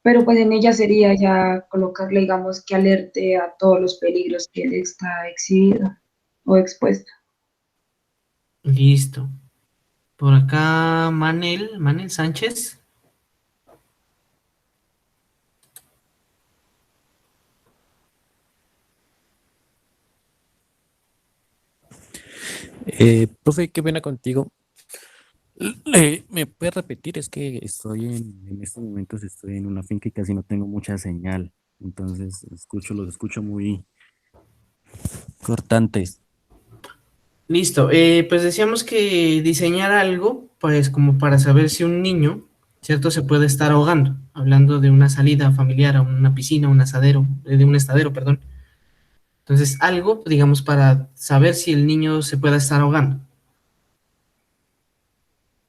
pero pues en ella sería ya colocarle, digamos, que alerte a todos los peligros que él está exhibido o expuesto. Listo. Por acá, Manel Sánchez. Profe, qué pena contigo. ¿Me puede repetir? Es que estoy en estos momentos estoy en una finca y casi no tengo mucha señal. Entonces los escucho muy cortantes. Listo. Pues decíamos que diseñar algo, pues como para saber si un niño, ¿cierto? Se puede estar ahogando. Hablando de una salida familiar a una piscina, un asadero, de un estadero, perdón. Entonces, algo, digamos, para saber si el niño se puede estar ahogando.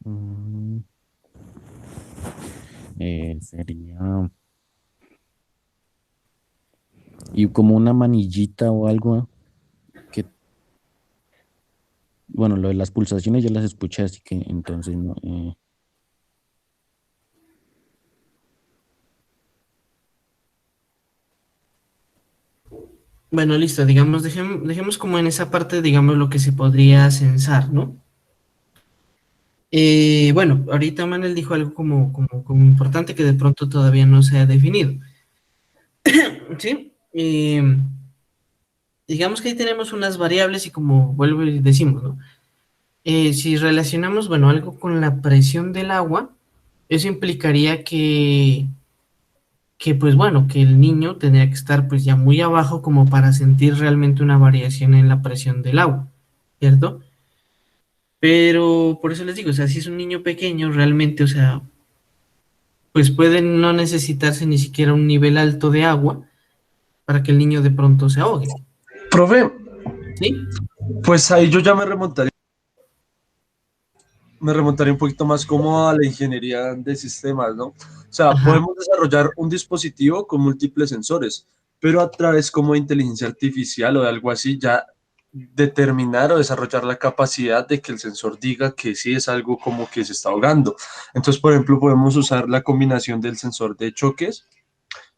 Mm, sería y como una manillita o algo que, bueno, lo de las pulsaciones ya las escuché, así que entonces no. Bueno, listo, digamos, dejemos como en esa parte, digamos, lo que se podría censar, ¿no? Bueno, ahorita Manuel dijo algo como importante que de pronto todavía no se ha definido, ¿sí? Digamos que ahí tenemos unas variables y como vuelvo y decimos, ¿no? Si relacionamos, bueno, algo con la presión del agua, eso implicaría que pues bueno, que el niño tendría que estar pues ya muy abajo como para sentir realmente una variación en la presión del agua, ¿cierto? Pero por eso les digo, o sea, si es un niño pequeño, realmente, o sea, pues puede no necesitarse ni siquiera un nivel alto de agua para que el niño de pronto se ahogue, Profe, ¿sí? pues ahí yo ya me remontaría un poquito más como a la ingeniería de sistemas, ¿no? O sea, Ajá, podemos desarrollar un dispositivo con múltiples sensores, pero a través como de inteligencia artificial o de algo así, ya determinar o desarrollar la capacidad de que el sensor diga que sí es algo como que se está ahogando. Entonces, por ejemplo, podemos usar la combinación del sensor de choques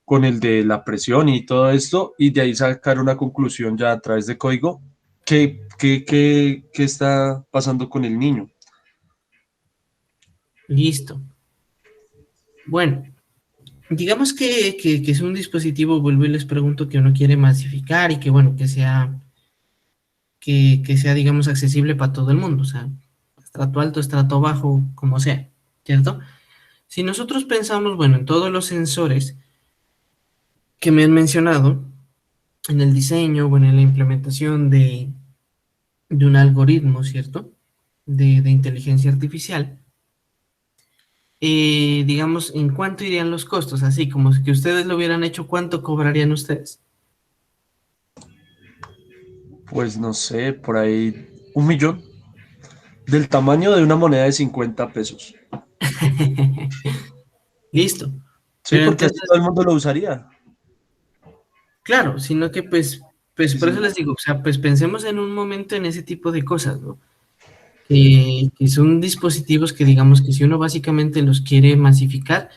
con el de la presión y todo esto, y de ahí sacar una conclusión ya a través de código, qué está pasando con el niño. listo. Bueno, digamos que es un dispositivo, vuelvo y les pregunto, que uno quiere masificar y que bueno, que sea, digamos, accesible para todo el mundo, o sea, estrato alto, estrato bajo, como sea, ¿cierto? Si nosotros pensamos, bueno, en todos los sensores que me han mencionado, en el diseño, bueno, en la implementación de un algoritmo, ¿cierto? De inteligencia artificial, digamos, ¿en cuánto irían los costos? Así como que ustedes lo hubieran hecho, ¿cuánto cobrarían ustedes? Pues no sé, por ahí 1 millón, del tamaño de una moneda de 50 pesos. Listo. Sí, Pero porque así entonces, todo el mundo lo usaría. claro, sino que pues Sí, por eso sí. les digo, o sea, pues pensemos en un momento en ese tipo de cosas, ¿no? Que son dispositivos que digamos que si uno básicamente los quiere masificar,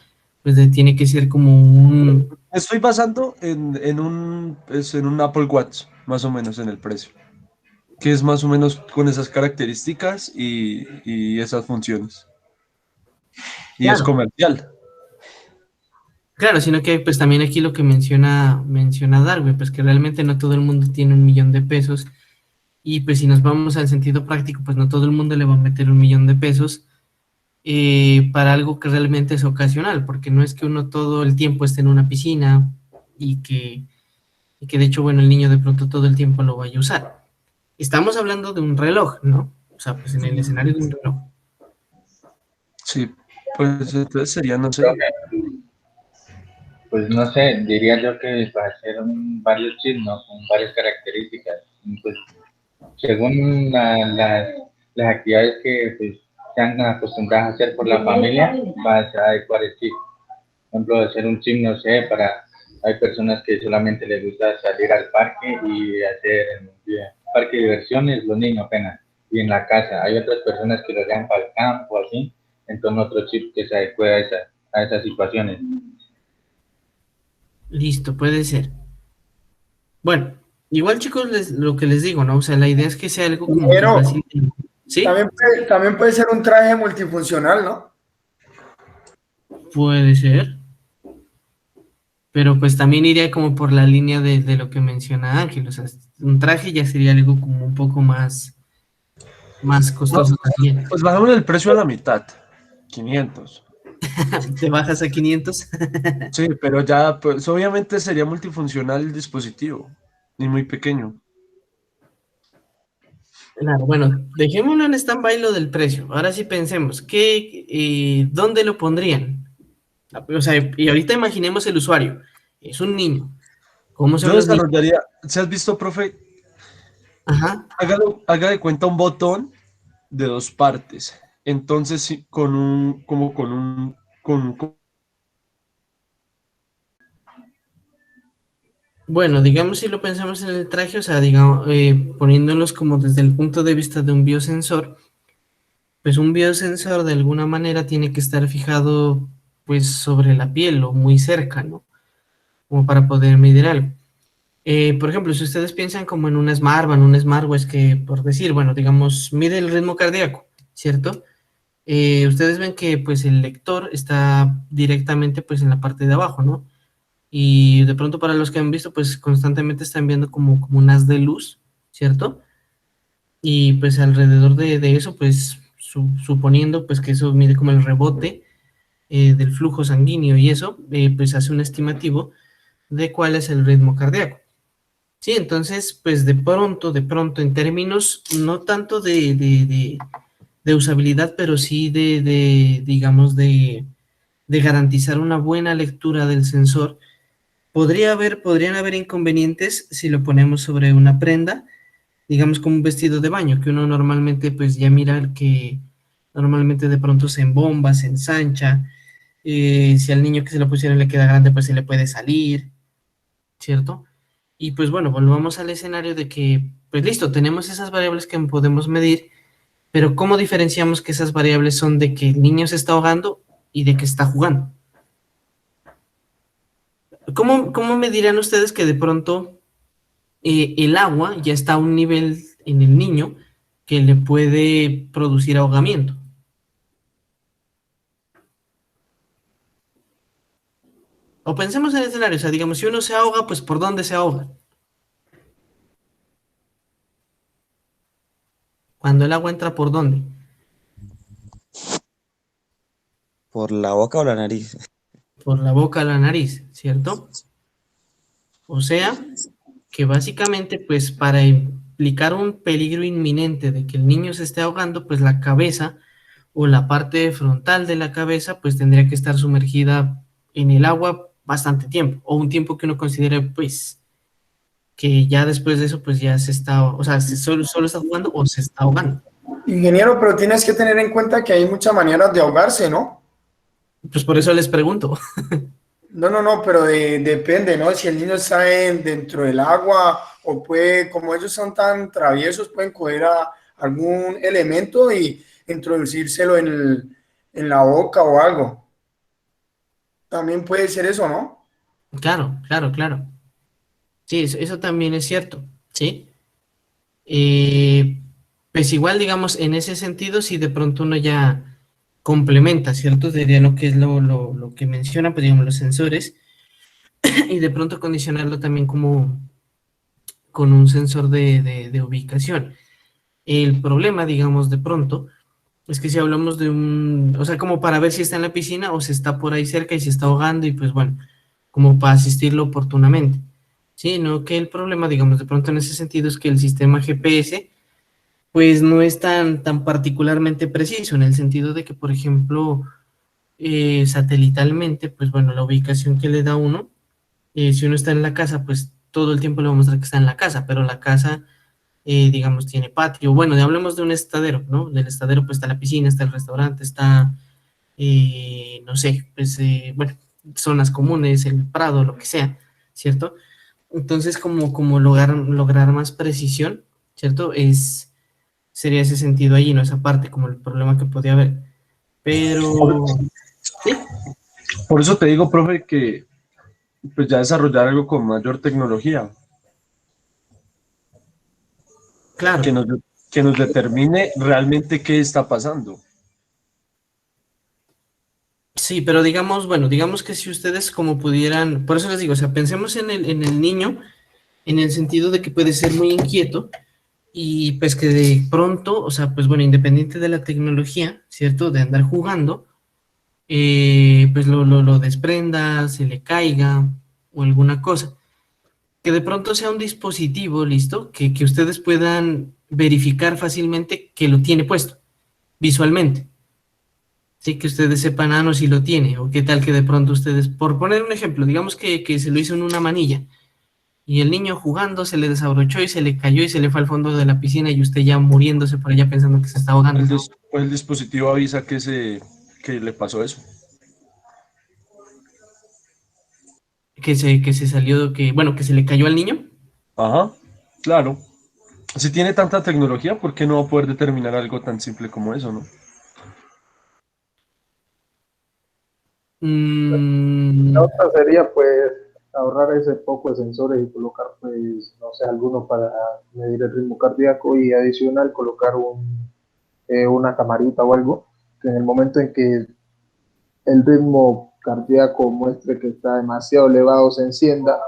pues tiene que ser como un... Estoy basando en un Apple Watch, más o menos en el precio, que es más o menos con esas características y esas funciones. Y es Claro, comercial. claro, sino que pues también aquí lo que menciona Darwin, pues que realmente no todo el mundo tiene 1 millón de pesos y pues si nos vamos al sentido práctico, pues no todo el mundo le va a meter 1 millón de pesos para algo que realmente es ocasional, porque no es que uno todo el tiempo esté en una piscina y que de hecho, bueno, el niño de pronto todo el tiempo lo vaya a usar. Estamos hablando de un reloj, ¿no? O sea, pues en el escenario de un reloj. Sí, pues entonces sería, no sé. Profe, pues no sé, diría yo que va a ser varios chips, ¿no? Con varias características. Pues, según las actividades que pues, sean acostumbradas a hacer por la familia, va a adecuar el chip. Por ejemplo, hacer un chip, no sé, hay personas que solamente les gusta salir al parque y hacer parque de diversiones, los niños apenas, y en la casa. Hay otras personas que lo llevan para el campo, así, entonces otro chip que se adecue a esas situaciones. Listo, puede ser. Bueno, igual chicos, lo que les digo, ¿no? O sea, la idea es que sea algo como que Pero fácil. ¿Sí? también puede ser un traje multifuncional, ¿no? Puede ser. Pero pues también iría como por la línea de lo que menciona Ángel. O sea, un traje ya sería algo como un poco más No, costoso también. pues bajamos el precio a la mitad, 500. ¿Te bajas a 500? Sí, pero ya, pues obviamente sería multifuncional el dispositivo, y muy pequeño. Claro, bueno, dejémoslo en stand-by lo del precio. Ahora sí pensemos, ¿dónde lo pondrían? O sea, y ahorita imaginemos el usuario. Es un niño. ¿Cómo Yo son los niños? desarrollaría, si has visto, profe, Ajá. haga de cuenta un botón de 2 partes. Entonces, sí, con Bueno, digamos si lo pensamos en el traje, o sea, digamos, poniéndolos como desde el punto de vista de un biosensor, pues un biosensor de alguna manera tiene que estar fijado pues sobre la piel o muy cerca, ¿no? Como para poder medir algo. Por ejemplo, si ustedes piensan como en un smartband, un smartwatch que, por decir, bueno, digamos, mide el ritmo cardíaco, ¿cierto? Ustedes ven que pues el lector está directamente pues en la parte de abajo, ¿no? Y de pronto para los que han visto, pues constantemente están viendo como un haz de luz, ¿cierto? Y pues alrededor de eso, pues suponiendo pues que eso mide como el rebote del flujo sanguíneo y eso, pues hace un estimativo de cuál es el ritmo cardíaco. Sí, entonces, pues de pronto, en términos no tanto de usabilidad, pero sí digamos, de garantizar una buena lectura del sensor, podrían haber inconvenientes si lo ponemos sobre una prenda, digamos como un vestido de baño, que uno normalmente pues ya mira que normalmente de pronto se embomba, se ensancha, si al niño que se lo pusieron le queda grande, pues se le puede salir, ¿cierto? Y pues bueno, volvamos al escenario de que, pues listo, tenemos esas variables que podemos medir, pero ¿cómo diferenciamos que esas variables son de que el niño se está ahogando y de que está jugando? ¿Cómo me dirán ustedes que de pronto el agua ya está a un nivel en el niño que le puede producir ahogamiento? O pensemos en el escenario, o sea, digamos, si uno se ahoga, pues ¿por dónde se ahoga? Cuando el agua entra, ¿por dónde? ¿Por la boca o la nariz? Por la boca o la nariz, ¿cierto? O sea, que básicamente, pues para implicar un peligro inminente de que el niño se esté ahogando, pues la cabeza o la parte frontal de la cabeza, pues tendría que estar sumergida en el agua bastante tiempo, o un tiempo que uno considere, pues, que ya después de eso pues ya se está, o sea, solo está jugando o se está ahogando. Ingeniero, pero tienes que tener en cuenta que hay muchas maneras de ahogarse, ¿no? Pues por eso les pregunto. No, pero depende, ¿no? Si el niño está dentro del agua o puede, como ellos son tan traviesos, pueden coger algún elemento y introducírselo en la boca o algo. También puede ser eso, ¿no? Claro, claro, claro. Sí, eso también es cierto, ¿sí? Pues igual, digamos, en ese sentido, si de pronto uno ya complementa, ¿cierto? Sería lo que es lo que menciona, pues digamos, los sensores, y de pronto condicionarlo también como con un sensor de ubicación. El problema, digamos, de pronto, es que si hablamos de o sea, como para ver si está en la piscina o si está por ahí cerca y se está ahogando y pues bueno, como para asistirlo oportunamente. Sí, no que el problema, digamos, de pronto en ese sentido es que el sistema GPS pues no es tan particularmente preciso en el sentido de que, por ejemplo, satelitalmente, pues bueno, la ubicación que le da uno, si uno está en la casa, pues todo el tiempo le va a mostrar que está en la casa, pero la casa, digamos, tiene patio. Bueno, hablemos de un estadero, ¿no? Del estadero pues está la piscina, está el restaurante, está, no sé, pues, bueno, zonas comunes, el prado, lo que sea, ¿cierto? Entonces, como lograr más precisión, ¿cierto? Sería ese sentido allí, ¿no? Esa parte, como el problema que podía haber. Pero, sí, Por eso te digo, profe, que pues ya desarrollar algo con mayor tecnología, claro. que nos determine realmente qué está pasando. Sí, pero digamos, bueno, digamos que si ustedes como pudieran, por eso les digo, o sea, pensemos en el niño, en el sentido de que puede ser muy inquieto y pues que de pronto, o sea, pues bueno, independiente de la tecnología, ¿cierto? De andar jugando, pues lo desprenda, se le caiga o alguna cosa. Que de pronto sea un dispositivo, listo, que ustedes puedan verificar fácilmente que lo tiene puesto, visualmente. Sí, que ustedes sepan, no, si lo tiene, o qué tal que de pronto ustedes, por poner un ejemplo, digamos que se lo hizo en una manilla, y el niño jugando se le desabrochó y se le cayó y se le fue al fondo de la piscina y usted ya muriéndose por allá pensando que se está ahogando. Pues el dispositivo avisa que le pasó eso. Que se salió, bueno, que se le cayó al niño. Ajá, claro. Si tiene tanta tecnología, ¿por qué no va a poder determinar algo tan simple como eso, no? La otra sería pues ahorrar ese poco de sensores y colocar pues, no sé, algunos para medir el ritmo cardíaco y adicional colocar una camarita o algo que en el momento en que el ritmo cardíaco muestre que está demasiado elevado se encienda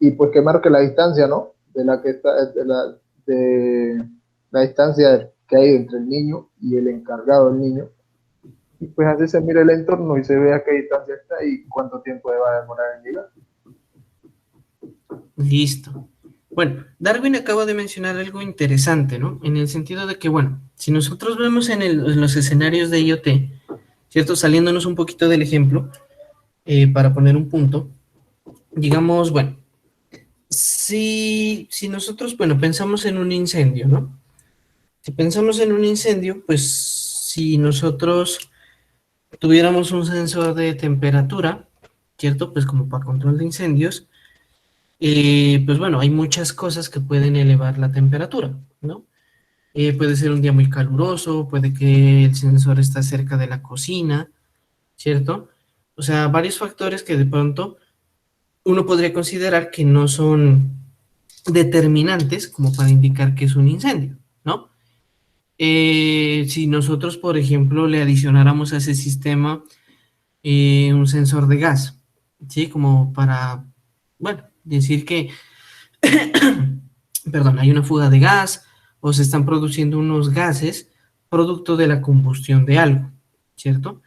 y pues que marque la distancia, ¿no? De la que está, de la distancia que hay entre el niño y el encargado del niño. Y pues así se mira el entorno y se ve a qué distancia está y cuánto tiempo va a demorar en llegar. Listo. Bueno, Darwin acaba de mencionar algo interesante, ¿no? En el sentido de que, bueno, si nosotros vemos en los escenarios de IoT, ¿cierto? Saliéndonos un poquito del ejemplo, para poner un punto, digamos, bueno, si nosotros, bueno, pensamos en un incendio, ¿no? Si pensamos en un incendio, pues si nosotros tuviéramos un sensor de temperatura, ¿cierto? Pues como para control de incendios, pues bueno, hay muchas cosas que pueden elevar la temperatura, ¿no? Puede ser un día muy caluroso, puede que el sensor está cerca de la cocina, ¿cierto? O sea, varios factores que de pronto uno podría considerar que no son determinantes como para indicar que es un incendio, ¿no? Si nosotros, por ejemplo, le adicionáramos a ese sistema un sensor de gas, ¿sí? Como para, bueno, decir que, perdón, hay una fuga de gas o se están produciendo unos gases producto de la combustión de algo, ¿cierto?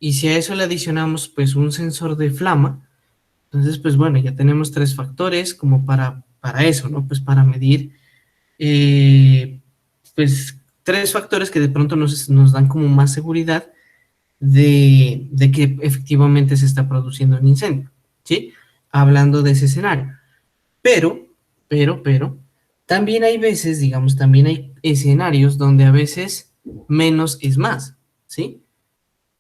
Y si a eso le adicionamos pues un sensor de flama, entonces pues bueno, ya tenemos tres factores como para eso, ¿no? Pues para medir, pues tres factores que de pronto nos dan como más seguridad de que efectivamente se está produciendo un incendio, ¿sí? Hablando de ese escenario. Pero pero, también hay veces, digamos, también hay escenarios donde a veces menos es más, ¿sí?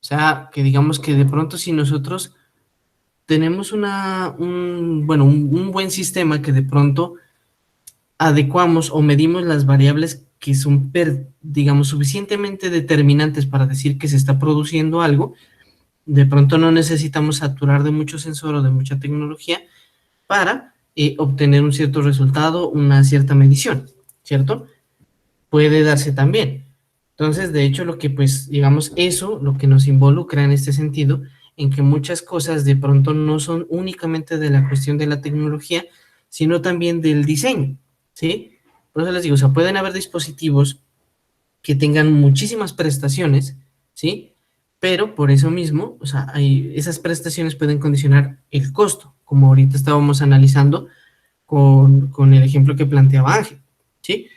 O sea, que digamos que de pronto si nosotros tenemos un buen sistema que de pronto adecuamos o medimos las variables que son, digamos, suficientemente determinantes para decir que se está produciendo algo, de pronto no necesitamos saturar de mucho sensor o de mucha tecnología para obtener un cierto resultado, una cierta medición, ¿cierto? Puede darse también. Entonces, de hecho, lo que pues, digamos, eso, lo que nos involucra en este sentido, en que muchas cosas de pronto no son únicamente de la cuestión de la tecnología, sino también del diseño, ¿sí? Por eso les digo, o sea, pueden haber dispositivos que tengan muchísimas prestaciones, ¿sí? Pero por eso mismo, o sea, esas prestaciones pueden condicionar el costo, como ahorita estábamos analizando con el ejemplo que planteaba Ángel, ¿sí?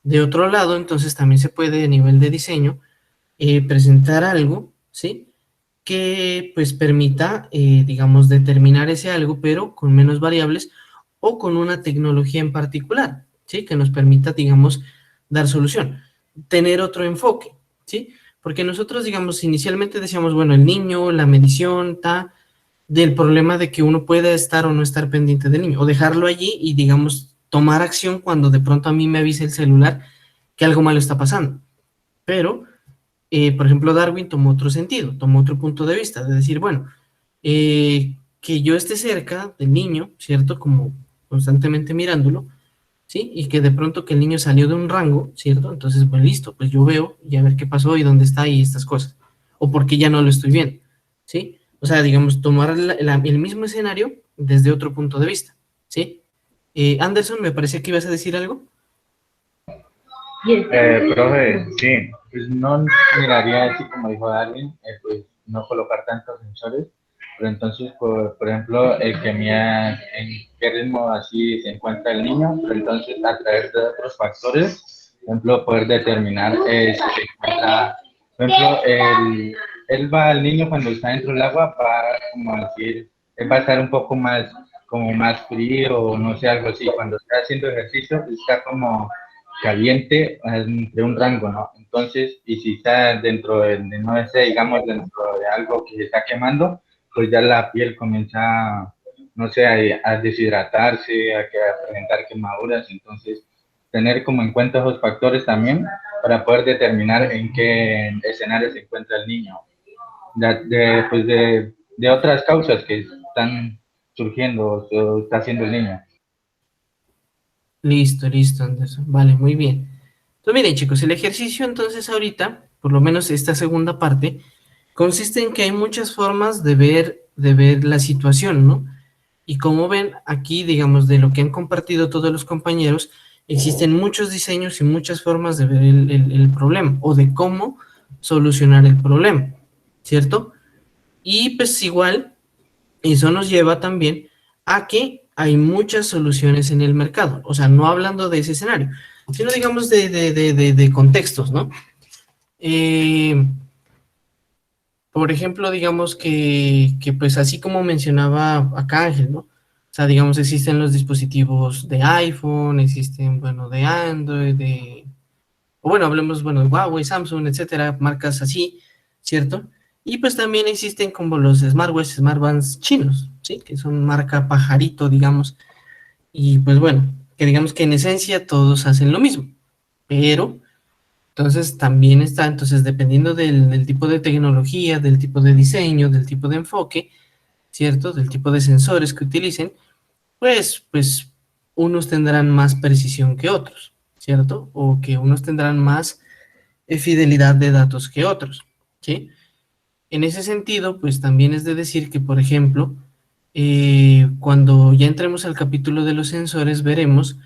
De otro lado, entonces también se puede a nivel de diseño presentar algo, ¿sí? Que pues permita, digamos, determinar ese algo, pero con menos variables o con una tecnología en particular, ¿sí? Que nos permita, digamos, dar solución. Tener otro enfoque, ¿sí? Porque nosotros, digamos, inicialmente decíamos, bueno, el niño, la medición, del problema de que uno pueda estar o no estar pendiente del niño, o dejarlo allí y, digamos, tomar acción cuando de pronto a mí me avise el celular que algo malo está pasando. Pero, por ejemplo, Darwin tomó otro sentido, tomó otro punto de vista, de decir, bueno, que yo esté cerca del niño, ¿cierto? Como constantemente mirándolo, ¿sí? Y que de pronto que el niño salió de un rango, ¿cierto? Entonces, pues listo, pues yo veo y a ver qué pasó y dónde está y estas cosas. O porque ya no lo estoy viendo, ¿sí? O sea, digamos, tomar el mismo escenario desde otro punto de vista, ¿sí? Anderson, me parece que ibas a decir algo. Profe, sí, pues no miraría así como dijo Darwin, pues no colocar tantos sensores, pero entonces, por ejemplo, el que mira en qué ritmo así se encuentra el niño, pero entonces a través de otros factores, por ejemplo, poder determinar si se encuentra, por ejemplo, él va al niño cuando está dentro del agua, va como decir, él va a estar un poco más, como más frío, o no sé, algo así, cuando está haciendo ejercicio, pues está como caliente de un rango, ¿no? Entonces, y si está dentro de, no sé, digamos, dentro de algo que se está quemando, pues ya la piel comienza, no sé, a deshidratarse, a presentar quemaduras. Entonces, tener como en cuenta esos factores también para poder determinar en qué escenario se encuentra el niño. Pues de otras causas que están surgiendo o está haciendo el niño. Listo, listo, Anderson. Vale, muy bien. Entonces, miren, chicos, el ejercicio entonces ahorita, por lo menos esta segunda parte, consiste en que hay muchas formas de ver la situación, ¿no? Y como ven aquí, digamos, de lo que han compartido todos los compañeros, existen muchos diseños y muchas formas de ver el problema o de cómo solucionar el problema, ¿cierto? Y pues igual, eso nos lleva también a que hay muchas soluciones en el mercado, o sea, no hablando de ese escenario, sino digamos de contextos, ¿no? Por ejemplo, digamos que pues así como mencionaba acá Ángel, ¿no? O sea, digamos, existen los dispositivos de iPhone, existen, bueno, de Android, o bueno, hablemos, bueno, de Huawei, Samsung, etcétera, marcas así, ¿cierto? Y pues también existen como los smartwatches, smartbands chinos, ¿sí? Que son marca pajarito, digamos, y pues bueno, que digamos que en esencia todos hacen lo mismo, pero entonces también está, entonces dependiendo del tipo de tecnología, del tipo de diseño, del tipo de enfoque, ¿cierto? Del tipo de sensores que utilicen, pues unos tendrán más precisión que otros, ¿cierto? O que unos tendrán más fidelidad de datos que otros, ¿sí? En ese sentido, pues también es de decir que, por ejemplo, cuando ya entremos al capítulo de los sensores, veremos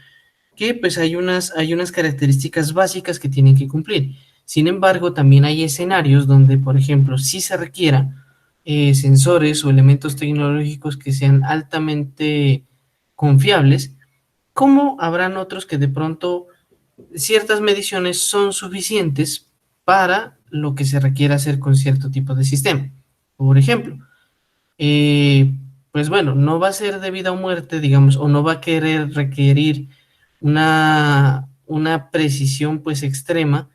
que pues hay unas características básicas que tienen que cumplir. Sin embargo, también hay escenarios donde, por ejemplo, sí se requiera sensores o elementos tecnológicos que sean altamente confiables, como habrán otros que de pronto ciertas mediciones son suficientes para lo que se requiere hacer con cierto tipo de sistema. Por ejemplo, pues bueno, no va a ser de vida o muerte, digamos, o no va a querer requerir una precisión pues extrema,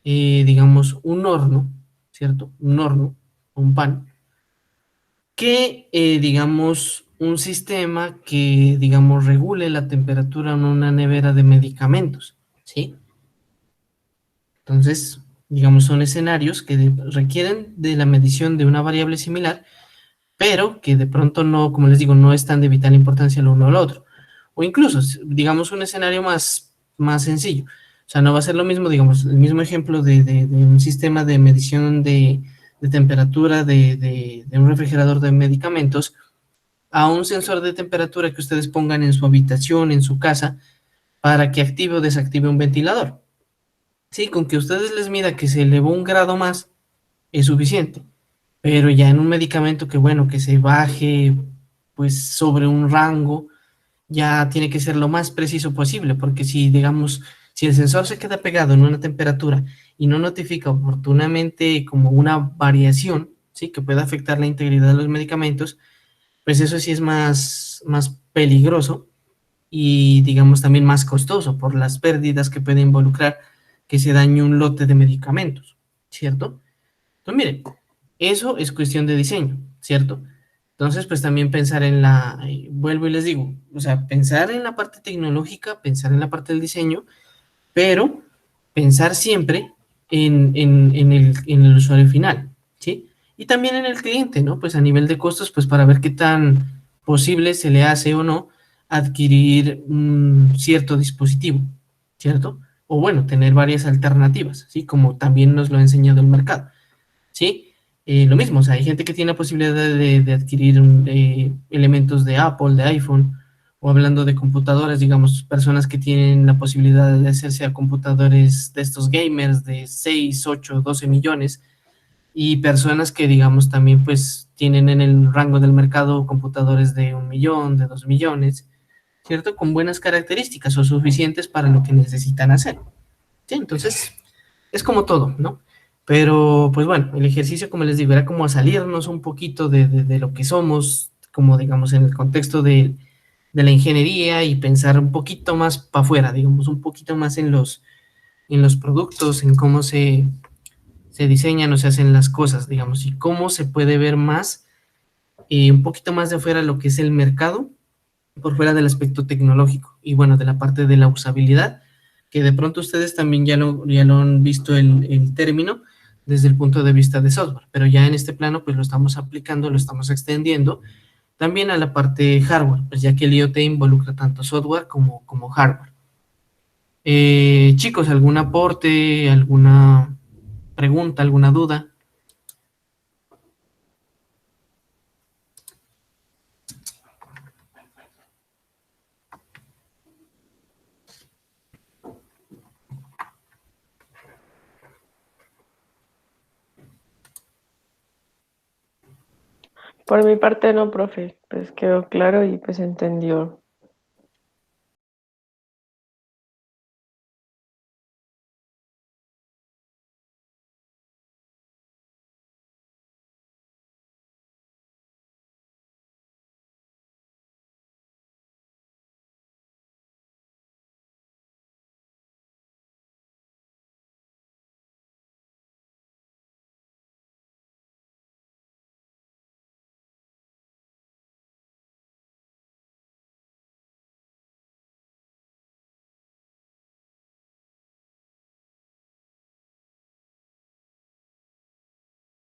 digamos un horno, ¿cierto? Un horno, un pan, que digamos un sistema que digamos regule la temperatura en una nevera de medicamentos, ¿sí? Entonces, digamos, son escenarios que requieren de la medición de una variable similar, pero que de pronto no, como les digo, no es tan de vital importancia el uno al otro. O incluso, digamos, un escenario más sencillo. O sea, no va a ser lo mismo, digamos, el mismo ejemplo de un sistema de medición de temperatura de un refrigerador de medicamentos a un sensor de temperatura que ustedes pongan en su habitación, en su casa, para que active o desactive un ventilador. Sí, con que ustedes les mida que se elevó un grado más es suficiente, pero ya en un medicamento que, bueno, que se baje pues sobre un rango, ya tiene que ser lo más preciso posible, porque si, digamos, si el sensor se queda pegado en una temperatura y no notifica oportunamente como una variación, ¿sí? Que pueda afectar la integridad de los medicamentos, pues eso sí es más peligroso y digamos también más costoso por las pérdidas que puede involucrar que se dañe un lote de medicamentos, ¿cierto? Entonces, miren, eso es cuestión de diseño, ¿cierto? Entonces, pues también pensar en vuelvo y les digo, o sea, pensar en la parte tecnológica, pensar en la parte del diseño, pero pensar siempre en el usuario final, ¿sí? Y también en el cliente, ¿no? Pues a nivel de costos, pues para ver qué tan posible se le hace o no adquirir un cierto dispositivo, ¿cierto? O bueno, tener varias alternativas, ¿sí? Como también nos lo ha enseñado el mercado, ¿sí? Lo mismo, o sea, hay gente que tiene la posibilidad de adquirir elementos de Apple, de iPhone, o hablando de computadoras, digamos, personas que tienen la posibilidad de hacerse a computadores de estos gamers de 6 8 12 millones, y personas que, digamos, también pues tienen en el rango del mercado computadores de 1 millón, de 2 millones, ¿cierto? Con buenas características o suficientes para lo que necesitan hacer. Sí, entonces, es como todo, ¿no? Pero, pues bueno, el ejercicio, como les digo, era como salirnos un poquito de lo que somos, como digamos, en el contexto de la ingeniería y pensar un poquito más para afuera, digamos, un poquito más en los productos, en cómo se diseñan o se hacen las cosas, digamos, y cómo se puede ver más, un poquito más de afuera lo que es el mercado, por fuera del aspecto tecnológico y bueno, de la parte de la usabilidad, que de pronto ustedes también ya lo han visto el término desde el punto de vista de software, pero ya en este plano pues lo estamos aplicando, lo estamos extendiendo también a la parte hardware, pues ya que el IoT involucra tanto software como hardware. Chicos, ¿algún aporte, alguna pregunta, alguna duda? Por mi parte no, profe, pues quedó claro y pues entendió